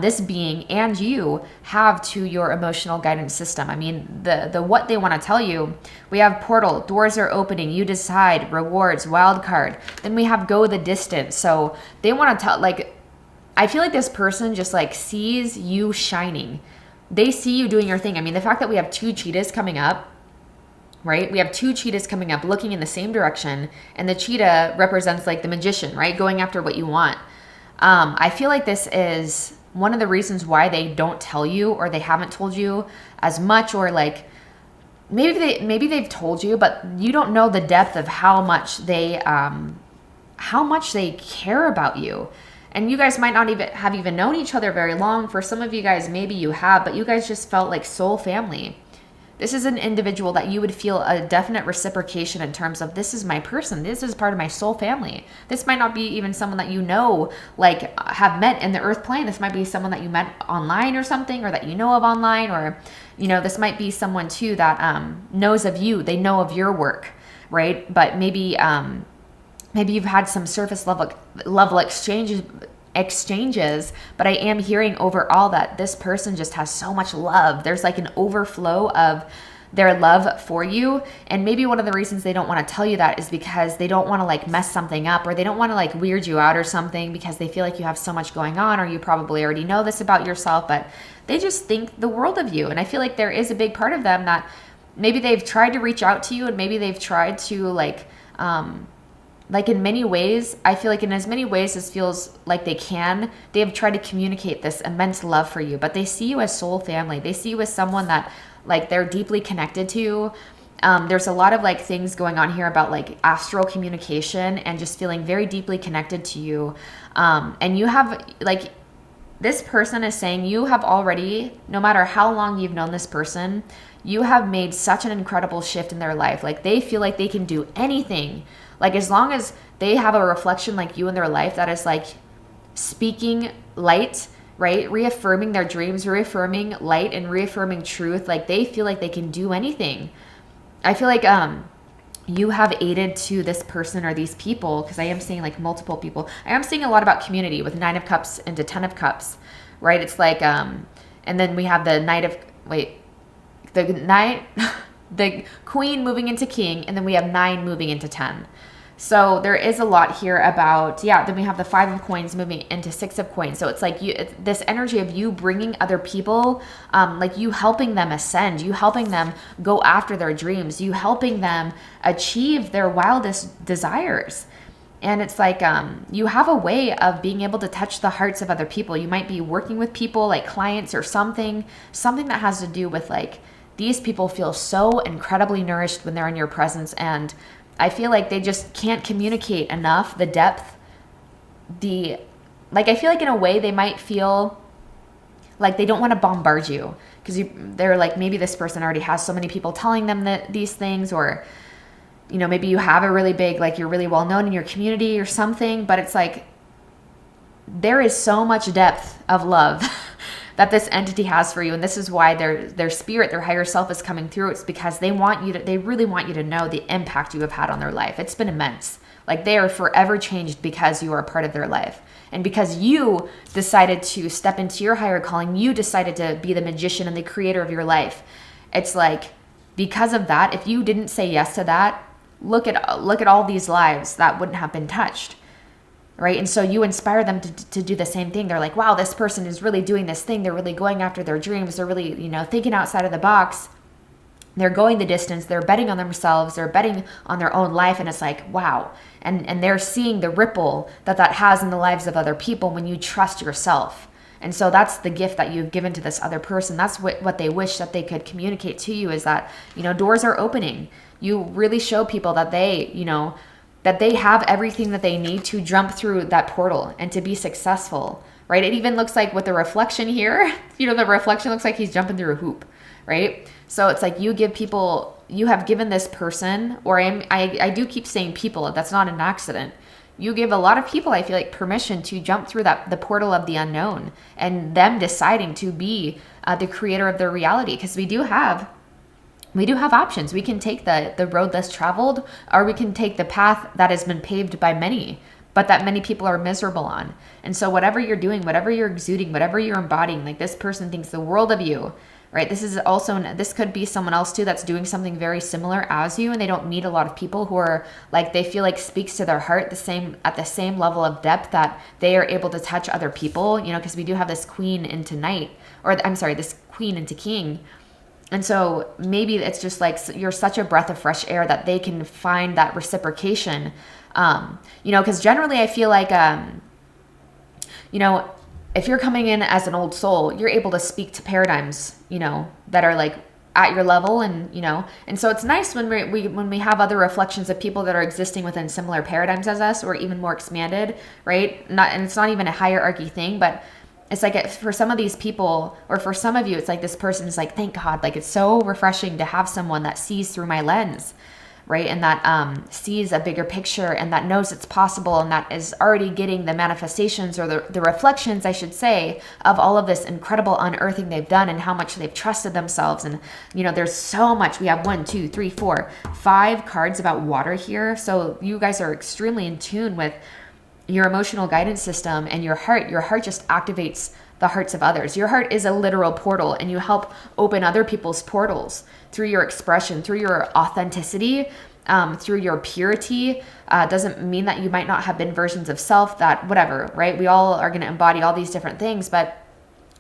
this being and you have to your emotional guidance system. I mean, the what they want to tell you, we have portal, doors are opening, you decide, rewards, wild card. Then we have go the distance. So they want to tell, like, I feel like this person just like sees you shining. They see you doing your thing. I mean, the fact that we have 2 cheetahs coming up, right? We have two cheetahs coming up looking in the same direction, and the cheetah represents like the magician, right? Going after what you want. I feel like this is one of the reasons why they don't tell you, or they haven't told you as much, or like maybe they've told you, but you don't know the depth of how much they care about you. And you guys might not even known each other very long. For some of you guys, maybe you have, but you guys just felt like soul family. This is an individual that you would feel a definite reciprocation in terms of, this is my person. This is part of my soul family. This might not be even someone that you know, like have met in the earth plane. This might be someone that you met online or something, or that you know of online, or, this might be someone too that knows of you. They know of your work, right? But maybe you've had some surface level exchanges, but I am hearing overall that this person just has so much love. There's like an overflow of their love for you. And maybe one of the reasons they don't want to tell you that is because they don't want to like mess something up, or they don't want to like weird you out or something, because they feel like you have so much going on, or you probably already know this about yourself, but they just think the world of you. And I feel like there is a big part of them that maybe they've tried to reach out to you, and maybe they've tried to like in many ways, I feel like in as many ways as feels like they have tried to communicate this immense love for you, but they see you as soul family. They see you as someone that like they're deeply connected to. There's a lot of like things going on here about like astral communication and just feeling very deeply connected to you. And you have like, this person is saying you have already, no matter how long you've known this person, you have made such an incredible shift in their life. Like they feel like they can do anything. Like as long as they have a reflection like you in their life that is like speaking light, right? Reaffirming their dreams, reaffirming light, and reaffirming truth. Like they feel like they can do anything. I feel like you have aided to this person or these people, because I am seeing like multiple people. I am seeing a lot about community with 9 of Cups into 10 of Cups, right? It's like, and then we have the the Queen moving into King, and then we have 9 moving into 10. So there is a lot here about, then we have the 5 of Coins moving into 6 of Coins. So it's like this energy of you bringing other people, like you helping them ascend, you helping them go after their dreams, you helping them achieve their wildest desires. And it's like you have a way of being able to touch the hearts of other people. You might be working with people like clients or something that has to do with like, these people feel so incredibly nourished when they're in your presence. And I feel like they just can't communicate enough the depth, I feel like in a way they might feel like they don't want to bombard you, because they're like, maybe this person already has so many people telling them that these things, or, maybe you have a really big, like you're really well known in your community or something, but it's like, there is so much depth of love that this entity has for you. And this is why their spirit, their higher self is coming through. It's because they really want you to know the impact you have had on their life. It's been immense. Like they are forever changed because you are a part of their life. And because you decided to step into your higher calling, you decided to be the magician and the creator of your life. It's like, because of that, if you didn't say yes to that, look at all these lives that wouldn't have been touched. Right? And so you inspire them to do the same thing. They're like, wow, this person is really doing this thing. They're really going after their dreams. They're really, thinking outside of the box. They're going the distance. They're betting on themselves. They're betting on their own life. And it's like, wow. And they're seeing the ripple that has in the lives of other people when you trust yourself. And so that's the gift that you've given to this other person. That's what they wish that they could communicate to you, is that, doors are opening. You really show people that that they have everything that they need to jump through that portal and to be successful, right? It even looks like with the reflection here, the reflection looks like he's jumping through a hoop, right? So it's like you have given this person, or I do keep saying people, that's not an accident. You give a lot of people, I feel like, permission to jump through the portal of the unknown, and them deciding to be the creator of their reality. Because we do have options. We can take the road less traveled, or we can take the path that has been paved by many, but that many people are miserable on. And so whatever you're doing, whatever you're exuding, whatever you're embodying, like this person thinks the world of you, right? This could be someone else too that's doing something very similar as you, and they don't meet a lot of people who are like, they feel like speaks to their heart at the same level of depth that they are able to touch other people, because we do have this Queen into Knight, or I'm sorry, this Queen into King. And so maybe it's just like you're such a breath of fresh air that they can find that reciprocation. You know, because generally I feel like, you know, if you're coming in as an old soul, you're able to speak to paradigms, you know, that are like at your level, and you know, and so it's nice when we have other reflections of people that are existing within similar paradigms as us, or even more expanded, right? And it's not even a hierarchy thing, but it's like for some of these people, or for some of you, it's like this person is like, thank God, like it's so refreshing to have someone that sees through my lens, right? And that sees a bigger picture, and that knows it's possible, and that is already getting the manifestations, or the reflections, I should say, of all of this incredible unearthing they've done and how much they've trusted themselves. And, you know, there's so much. We have 1, 2, 3, 4, 5 cards about water here. So you guys are extremely in tune with your emotional guidance system and your heart. Your heart just activates the hearts of others. Your heart is a literal portal, and you help open other people's portals through your expression, through your authenticity, through your purity. Doesn't mean that you might not have been versions of self that whatever, right? We all are going to embody all these different things, but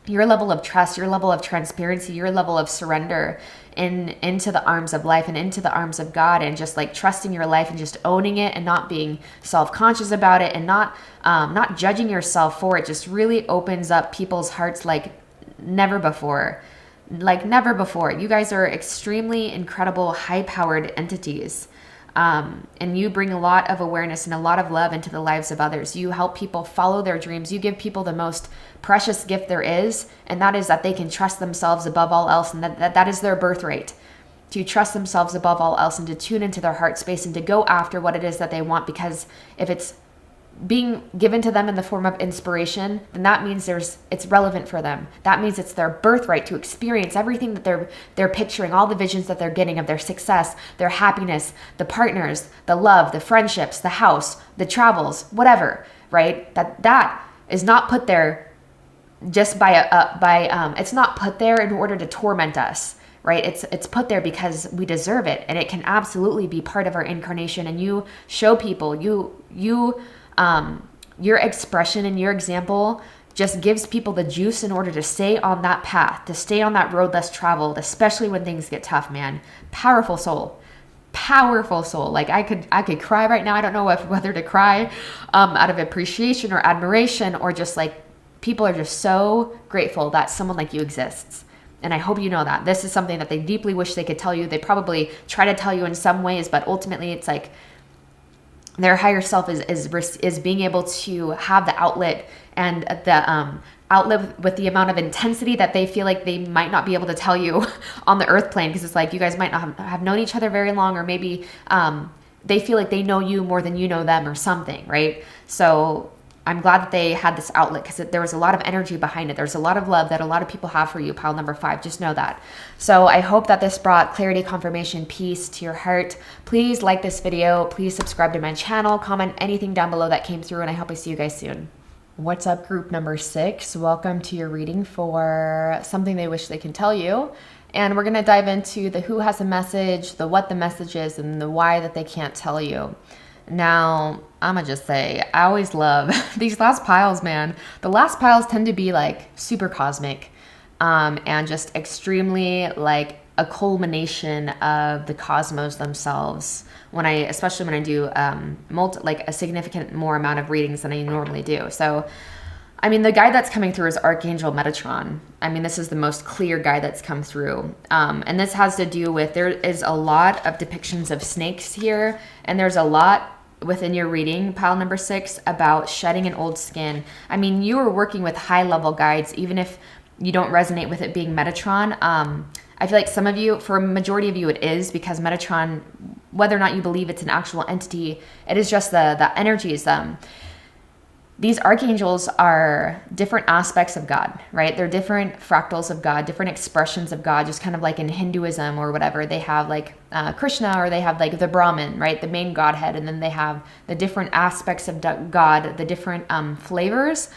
your level of trust, your level of transparency, your level of surrender into the arms of life and into the arms of God, and just like trusting your life and just owning it, and not being self-conscious about it, and not judging yourself for it, just really opens up people's hearts like never before. Like never before. You guys are extremely incredible, high-powered entities. And you bring a lot of awareness and a lot of love into the lives of others. You help people follow their dreams. You give people the most precious gift there is, and that is that they can trust themselves above all else, and that is their birthright. To trust themselves above all else, and to tune into their heart space, and to go after what it is that they want, because if it's being given to them in the form of inspiration, then that means it's relevant for them. That means it's their birthright to experience everything that they're picturing, all the visions that they're getting of their success, their happiness, the partners, the love, the friendships, the house, the travels, whatever, right? That is not put there just it's not put there in order to torment us, right? It's put there because we deserve it, and it can absolutely be part of our incarnation. And you show people, your expression and your example just gives people the juice in order to stay on that path, to stay on that road less traveled, especially when things get tough, man. Powerful soul. Like I could cry right now. I don't know whether to cry out of appreciation or admiration, or just like people are just so grateful that someone like you exists. And I hope you know that. This is something that they deeply wish they could tell you. They probably try to tell you in some ways, but ultimately it's like their higher self is being able to have the outlet, and the outlet with the amount of intensity that they feel like they might not be able to tell you on the earth plane, because it's like you guys might not have known each other very long, or maybe they feel like they know you more than you know them, or something, right? So I'm glad that they had this outlet, because there was a lot of energy behind it. There's a lot of love that a lot of people have for you, pile number 5. Just know that. So I hope that this brought clarity, confirmation, peace to your heart. Please like this video. Please subscribe to my channel. Comment anything down below that came through, and I hope I see you guys soon. What's up, group number 6? Welcome to your reading for something they wish they can tell you. And we're going to dive into the who has a message, the what the message is, and the why that they can't tell you. Now, I'm going to just say, I always love these last piles, man. The last piles tend to be like super cosmic, and just extremely like a culmination of the cosmos themselves. Especially when I do like a significant more amount of readings than I normally do. So, I mean, the guide that's coming through is Archangel Metatron. I mean, this is the most clear guide that's come through. And this has to do with, there is a lot of depictions of snakes here, and there's a lot within your reading, pile number 6, about shedding an old skin. I mean, you are working with high level guides, even if you don't resonate with it being Metatron. I feel like some of you, for a majority of you, it is, because Metatron, whether or not you believe it's an actual entity, it is just the energies. These archangels are different aspects of God, right? They're different fractals of God, different expressions of God, just kind of like in Hinduism or whatever. They have like Krishna, or they have like the Brahman, right? The main Godhead. And then they have the different aspects of God, the different flavors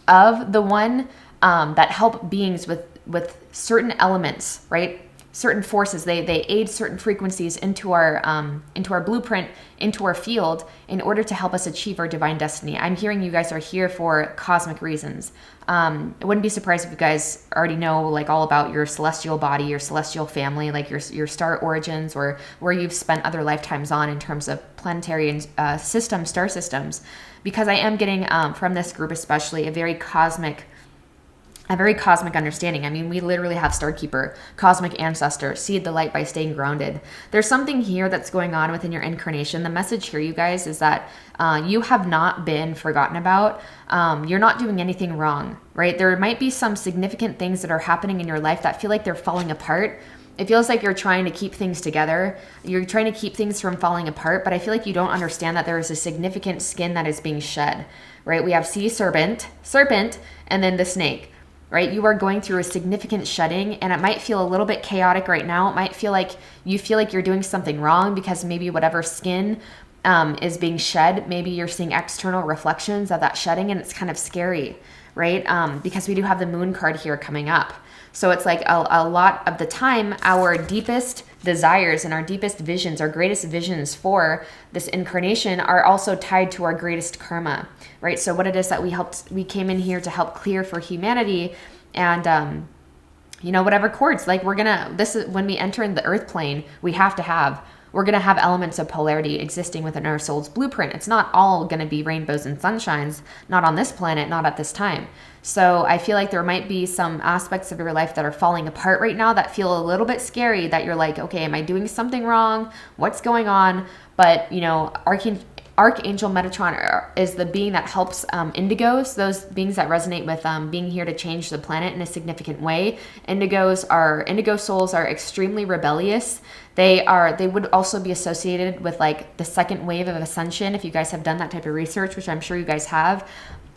of the one that help beings with certain elements, right? certain forces. They aid certain frequencies into our blueprint, into our field, in order to help us achieve our divine destiny. I'm hearing you guys are here for cosmic reasons. I wouldn't be surprised if you guys already know like all about your celestial body, your celestial family, like your star origins, or where you've spent other lifetimes on in terms of planetary and star systems. Because I am getting from this group especially a very cosmic understanding. I mean, we literally have Starkeeper, cosmic ancestor, seed the light by staying grounded. There's something here that's going on within your incarnation. The message here, you guys, is that you have not been forgotten about. You're not doing anything wrong, right? There might be some significant things that are happening in your life that feel like they're falling apart. It feels like you're trying to keep things together. You're trying to keep things from falling apart, but I feel like you don't understand that there is a significant skin that is being shed, right? We have sea serpent, and then the snake. Right? You are going through a significant shedding, and it might feel a little bit chaotic right now. It might feel like you're doing something wrong because maybe whatever skin is being shed, maybe you're seeing external reflections of that shedding, and it's kind of scary, right? Because we do have the moon card here coming up. So it's like a lot of the time, our deepest desires and our deepest visions, our greatest visions for this incarnation are also tied to our greatest karma, right? So what it is that we came in here to help clear for humanity, and whatever cords, like this is when we enter in the earth plane, we're going to have elements of polarity existing within our soul's blueprint. It's not all going to be rainbows and sunshines, not on this planet, not at this time. So I feel like there might be some aspects of your life that are falling apart right now that feel a little bit scary, that you're like, okay, am I doing something wrong? What's going on? But, Archangel Metatron is the being that helps indigos, those beings that resonate with being here to change the planet in a significant way. Indigo souls are extremely rebellious. They would also be associated with like the second wave of ascension, if you guys have done that type of research, which I'm sure you guys have.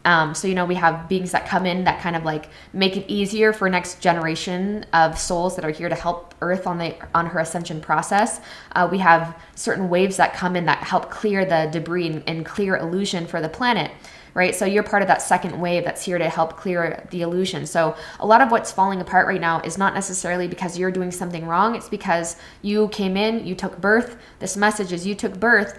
So, we have beings that come in that kind of like make it easier for next generation of souls that are here to help Earth on her ascension process. We have certain waves that come in that help clear the debris and clear illusion for the planet, right? So you're part of that second wave that's here to help clear the illusion. So a lot of what's falling apart right now is not necessarily because you're doing something wrong. It's because you came in, you took birth. This message is you took birth.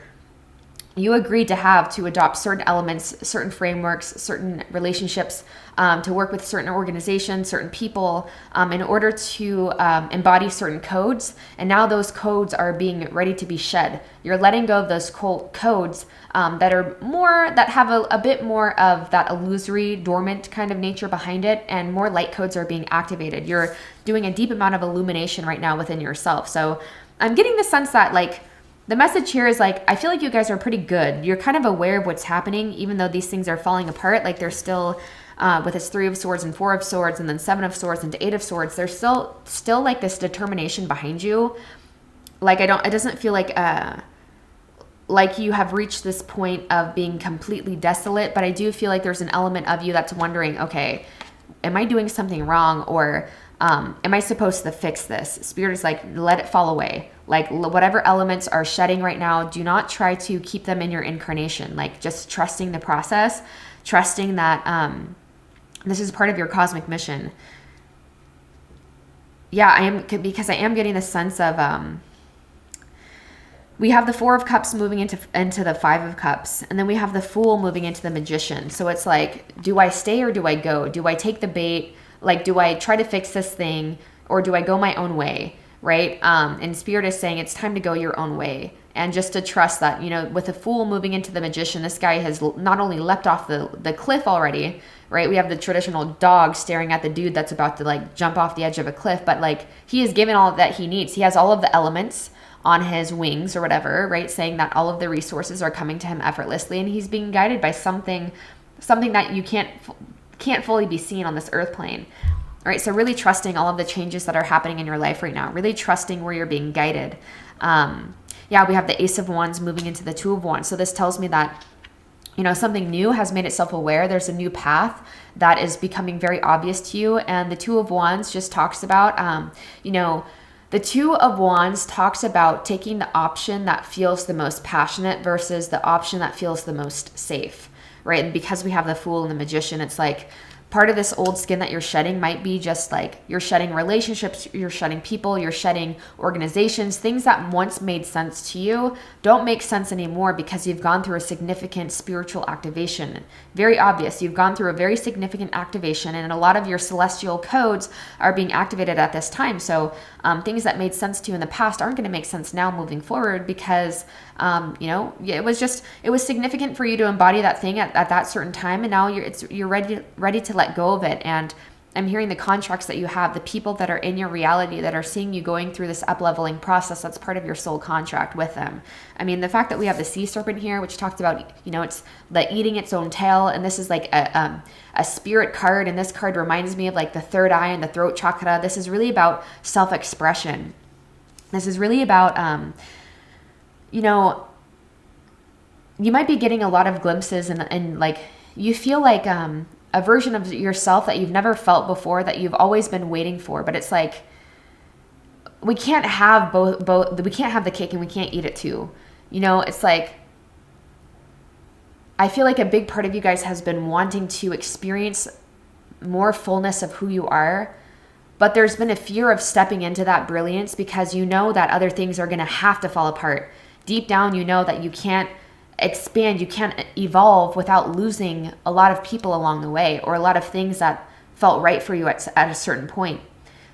You agreed to adopt certain elements, certain frameworks, certain relationships, to work with certain organizations, certain people, in order to embody certain codes. And now those codes are being ready to be shed. You're letting go of those codes that have a bit more of that illusory, dormant kind of nature behind it, and more light codes are being activated. You're doing a deep amount of illumination right now within yourself. So I'm getting the sense that like, the message here is like, I feel like you guys are pretty good. You're kind of aware of what's happening, even though these things are falling apart. Like they're still, with this 3 of Swords and 4 of Swords and then 7 of Swords and 8 of Swords, there's still like this determination behind you. Like it doesn't feel like you have reached this point of being completely desolate, but I do feel like there's an element of you that's wondering, okay, am I doing something wrong? Or am I supposed to fix this? Spirit is like, let it fall away. Like whatever elements are shedding right now, do not try to keep them in your incarnation. Like just trusting the process, trusting that this is part of your cosmic mission. Yeah, because I am getting the sense of we have the 4 of Cups moving into the 5 of Cups, and then we have the Fool moving into the Magician. So it's like, do I stay or do I go? Do I take the bait? Like, do I try to fix this thing or do I go my own way? Right? And Spirit is saying it's time to go your own way. And just to trust that, with the Fool moving into the Magician, this guy has not only leapt off the cliff already, right? We have the traditional dog staring at the dude that's about to like jump off the edge of a cliff, but like he is given all that he needs. He has all of the elements on his wings or whatever, right? Saying that all of the resources are coming to him effortlessly, and he's being guided by something that you can't fully be seen on this earth plane. All right, so really trusting all of the changes that are happening in your life right now, really trusting where you're being guided. We have the Ace of Wands moving into the 2 of Wands. So this tells me that, something new has made itself aware. There's a new path that is becoming very obvious to you. And the 2 of Wands just talks about, the 2 of Wands talks about taking the option that feels the most passionate versus the option that feels the most safe, right? And because we have the Fool and the Magician, it's like part of this old skin that you're shedding might be just like you're shedding relationships, you're shedding people, you're shedding organizations, things that once made sense to you don't make sense anymore because you've gone through a significant spiritual activation. Very obvious. You've gone through a very significant activation, and a lot of your celestial codes are being activated at this time. So things that made sense to you in the past aren't going to make sense now moving forward because it was significant for you to embody that thing at that certain time, and now you're ready to let go of it. And I'm hearing the contracts that you have, the people that are in your reality that are seeing you going through this up-leveling process, that's part of your soul contract with them. I mean, the fact that we have the sea serpent here, which talked about, it's the eating its own tail, and this is like a spirit card, and this card reminds me of like the third eye and the throat chakra. This is really about self-expression. This is really about, you might be getting a lot of glimpses and like you feel like a version of yourself that you've never felt before, that you've always been waiting for. But it's like we can't have both. We can't have the cake and we can't eat it too. It's like I feel like a big part of you guys has been wanting to experience more fullness of who you are, but there's been a fear of stepping into that brilliance because you know that other things are going to have to fall apart. Deep down, you know that you can't expand, you can't evolve without losing a lot of people along the way, or a lot of things that felt right for you at a certain point.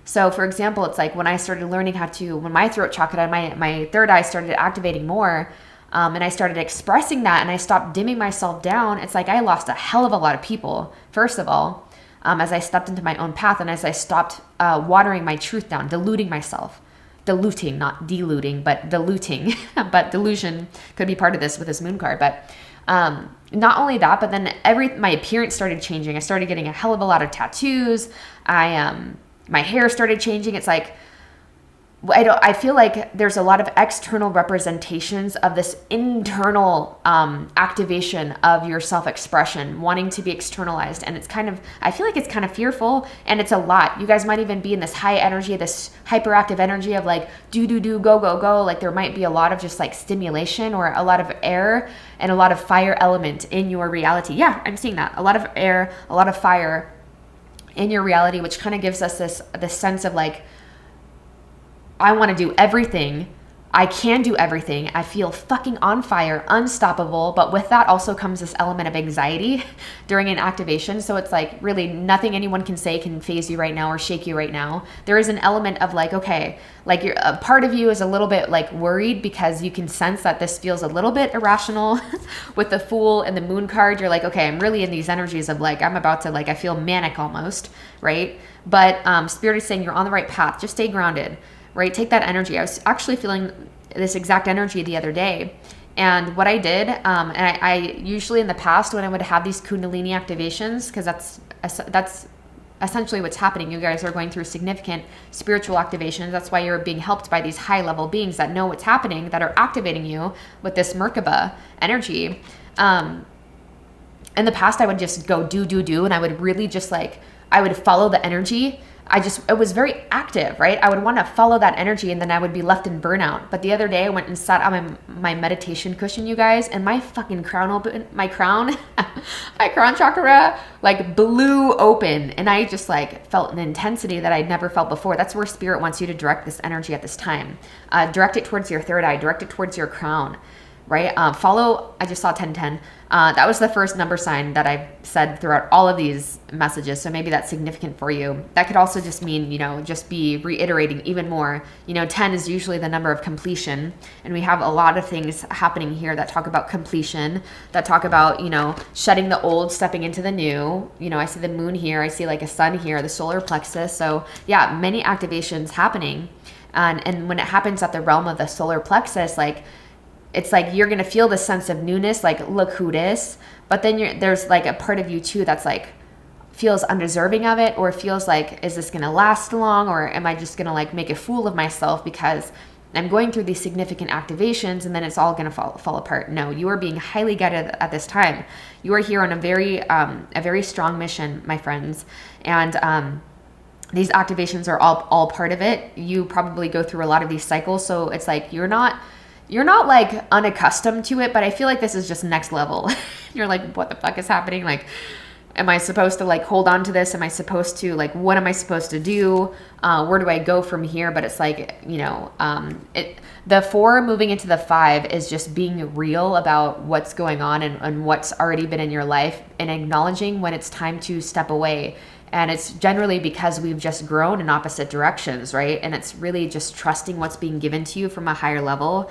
So for example, it's like when I started learning when my throat chakra, my third eye started activating more, and I started expressing that, and I stopped dimming myself down, it's like I lost a hell of a lot of people, first of all, as I stepped into my own path, and as I stopped watering my truth down, diluting myself. Diluting, not diluting, but diluting. But delusion could be part of this with this moon card. But not only that, but then my appearance started changing. I started getting a hell of a lot of tattoos. My hair started changing. It's like I feel like there's a lot of external representations of this internal activation of your self-expression, wanting to be externalized. And I feel like it's kind of fearful, and it's a lot. You guys might even be in this high energy, this hyperactive energy of like, do, go, go, go. Like there might be a lot of just like stimulation, or a lot of air and a lot of fire element in your reality. Yeah, I'm seeing that. A lot of air, a lot of fire in your reality, which kind of gives us this sense of like, I want to do everything. I can do everything. I feel fucking on fire, unstoppable. But with that also comes this element of anxiety during an activation. So it's like really nothing anyone can say can phase you right now or shake you right now. There is an element of like, okay, like a part of you is a little bit like worried because you can sense that this feels a little bit irrational. With the Fool and the Moon card, you're like, okay, I'm really in these energies of like, I'm about to like, I feel manic almost, right? But Spirit is saying you're on the right path. Just stay grounded. Right? Take that energy. I was actually feeling this exact energy the other day. And what I did, and I usually in the past when I would have these Kundalini activations, because that's essentially what's happening. You guys are going through significant spiritual activations. That's why you're being helped by these high level beings that know what's happening, that are activating you with this Merkaba energy. In the past, I would just go do, and I would really just like, I would follow the energy. It was very active, right? I would want to follow that energy, and then I would be left in burnout. But the other day I went and sat on my meditation cushion, you guys, and my fucking my crown chakra like blew open, and I just like felt an intensity that I'd never felt before. That's where Spirit wants you to direct this energy at this time. Direct it towards your third eye, direct it towards your crown. Right? I just saw 1010. That was the first number sign that I've said throughout all of these messages. So maybe that's significant for you. That could also just mean, just be reiterating even more. 10 is usually the number of completion. And we have a lot of things happening here that talk about completion, that talk about, shedding the old, stepping into the new. I see the moon here. I see like a sun here, the solar plexus. So yeah, many activations happening. And when it happens at the realm of the solar plexus, like, it's like you're going to feel this sense of newness, like, look who this. But then there's like a part of you too that's like feels undeserving of it, or feels like, is this going to last long, or am I just going to like make a fool of myself because I'm going through these significant activations and then it's all going to fall apart. No, you are being highly guided at this time. You are here on a very strong mission, my friends. And these activations are all part of it. You probably go through a lot of these cycles. So it's like you're not like unaccustomed to it, but I feel like this is just next level. You're like, what the fuck is happening? Like, am I supposed to like hold on to this? Am I supposed to like, what am I supposed to do? Where do I go from here? But it's like, you know, the 4 moving into the 5 is just being real about what's going on and what's already been in your life, and acknowledging when it's time to step away. And it's generally because we've just grown in opposite directions, right? And it's really just trusting what's being given to you from a higher level.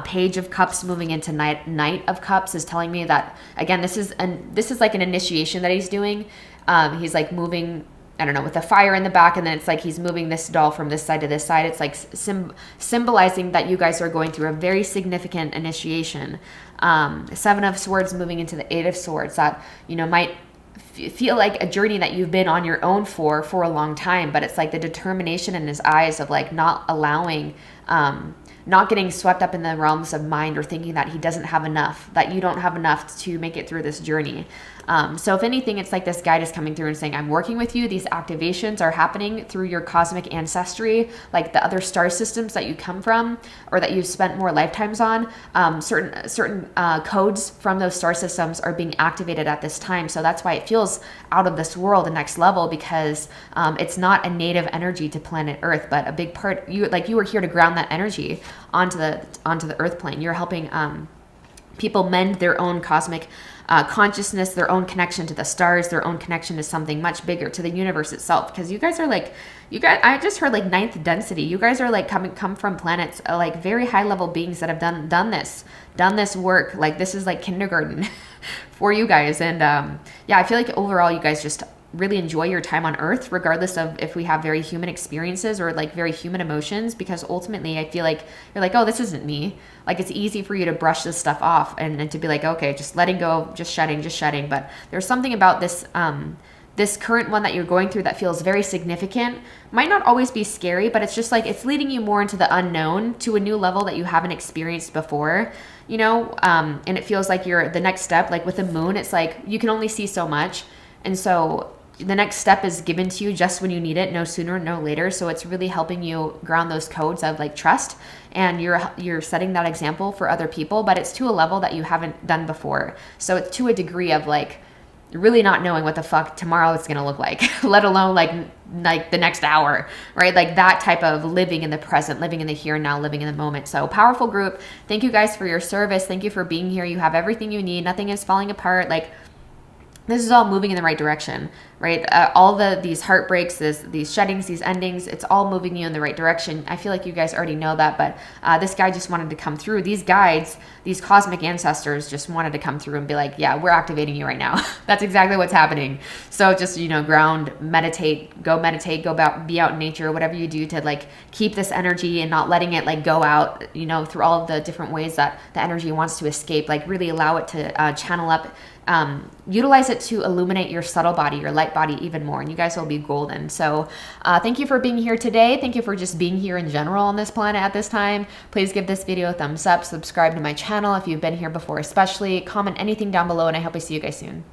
Page of Cups moving into Knight of Cups is telling me that, again, this is like an initiation that he's doing. He's like moving, I don't know, with the fire in the back, and then it's like he's moving this doll from this side to this side. It's like symbolizing that you guys are going through a very significant initiation. 7 of Swords moving into the 8 of Swords, that, you know, might feel like a journey that you've been on your own for a long time, but it's like the determination in his eyes of like not allowing, not getting swept up in the realms of mind or thinking that he doesn't have enough, that you don't have enough to make it through this journey. So if anything, it's like this guide is coming through and saying, I'm working with you. These activations are happening through your cosmic ancestry, like the other star systems that you come from or that you've spent more lifetimes on. Certain codes from those star systems are being activated at this time. So that's why it feels out of this world, the next level, because it's not a native energy to planet Earth, but a big part, you were here to ground that energy onto the Earth plane. You're helping people mend their own cosmic consciousness, their own connection to the stars, their own connection to something much bigger, to the universe itself. Because you guys are like, I just heard like 9th density. You guys are like come from planets, like very high level beings that have done this work. Like this is like kindergarten for you guys. And yeah, I feel like overall you guys just really enjoy your time on Earth, regardless of if we have very human experiences or like very human emotions, because ultimately I feel like you're like, oh, this isn't me. Like it's easy for you to brush this stuff off and to be like, okay, just letting go, just shedding. But there's something about this, this current one that you're going through that feels very significant. Might not always be scary, but it's just like, it's leading you more into the unknown, to a new level that you haven't experienced before, you know? And it feels like you're the next step, like with the moon, it's like, you can only see so much. And so the next step is given to you just when you need it, no sooner, no later. So it's really helping you ground those codes of like trust, and you're setting that example for other people, but it's to a level that you haven't done before. So it's to a degree of like really not knowing what the fuck tomorrow is going to look like, let alone like the next hour, right? Like that type of living in the present, living in the here and now, living in the moment. So powerful group. Thank you guys for your service. Thank you for being here. You have everything you need. Nothing is falling apart. Like, this is all moving in the right direction, right? All these heartbreaks, these sheddings, these endings, it's all moving you in the right direction. I feel like you guys already know that, but this guy just wanted to come through. These guides, these cosmic ancestors just wanted to come through and be like, yeah, we're activating you right now. That's exactly what's happening. So just, you know, ground, meditate, go be out in nature, whatever you do to like keep this energy and not letting it like go out, you know, through all of the different ways that the energy wants to escape. Like really allow it to channel up. Utilize it to illuminate your subtle body, your light body even more, and you guys will be golden. So thank you for being here today. Thank you for just being here in general on this planet at this time. Please give this video a thumbs up, subscribe to my channel if you've been here before, especially comment anything down below, and I hope I see you guys soon.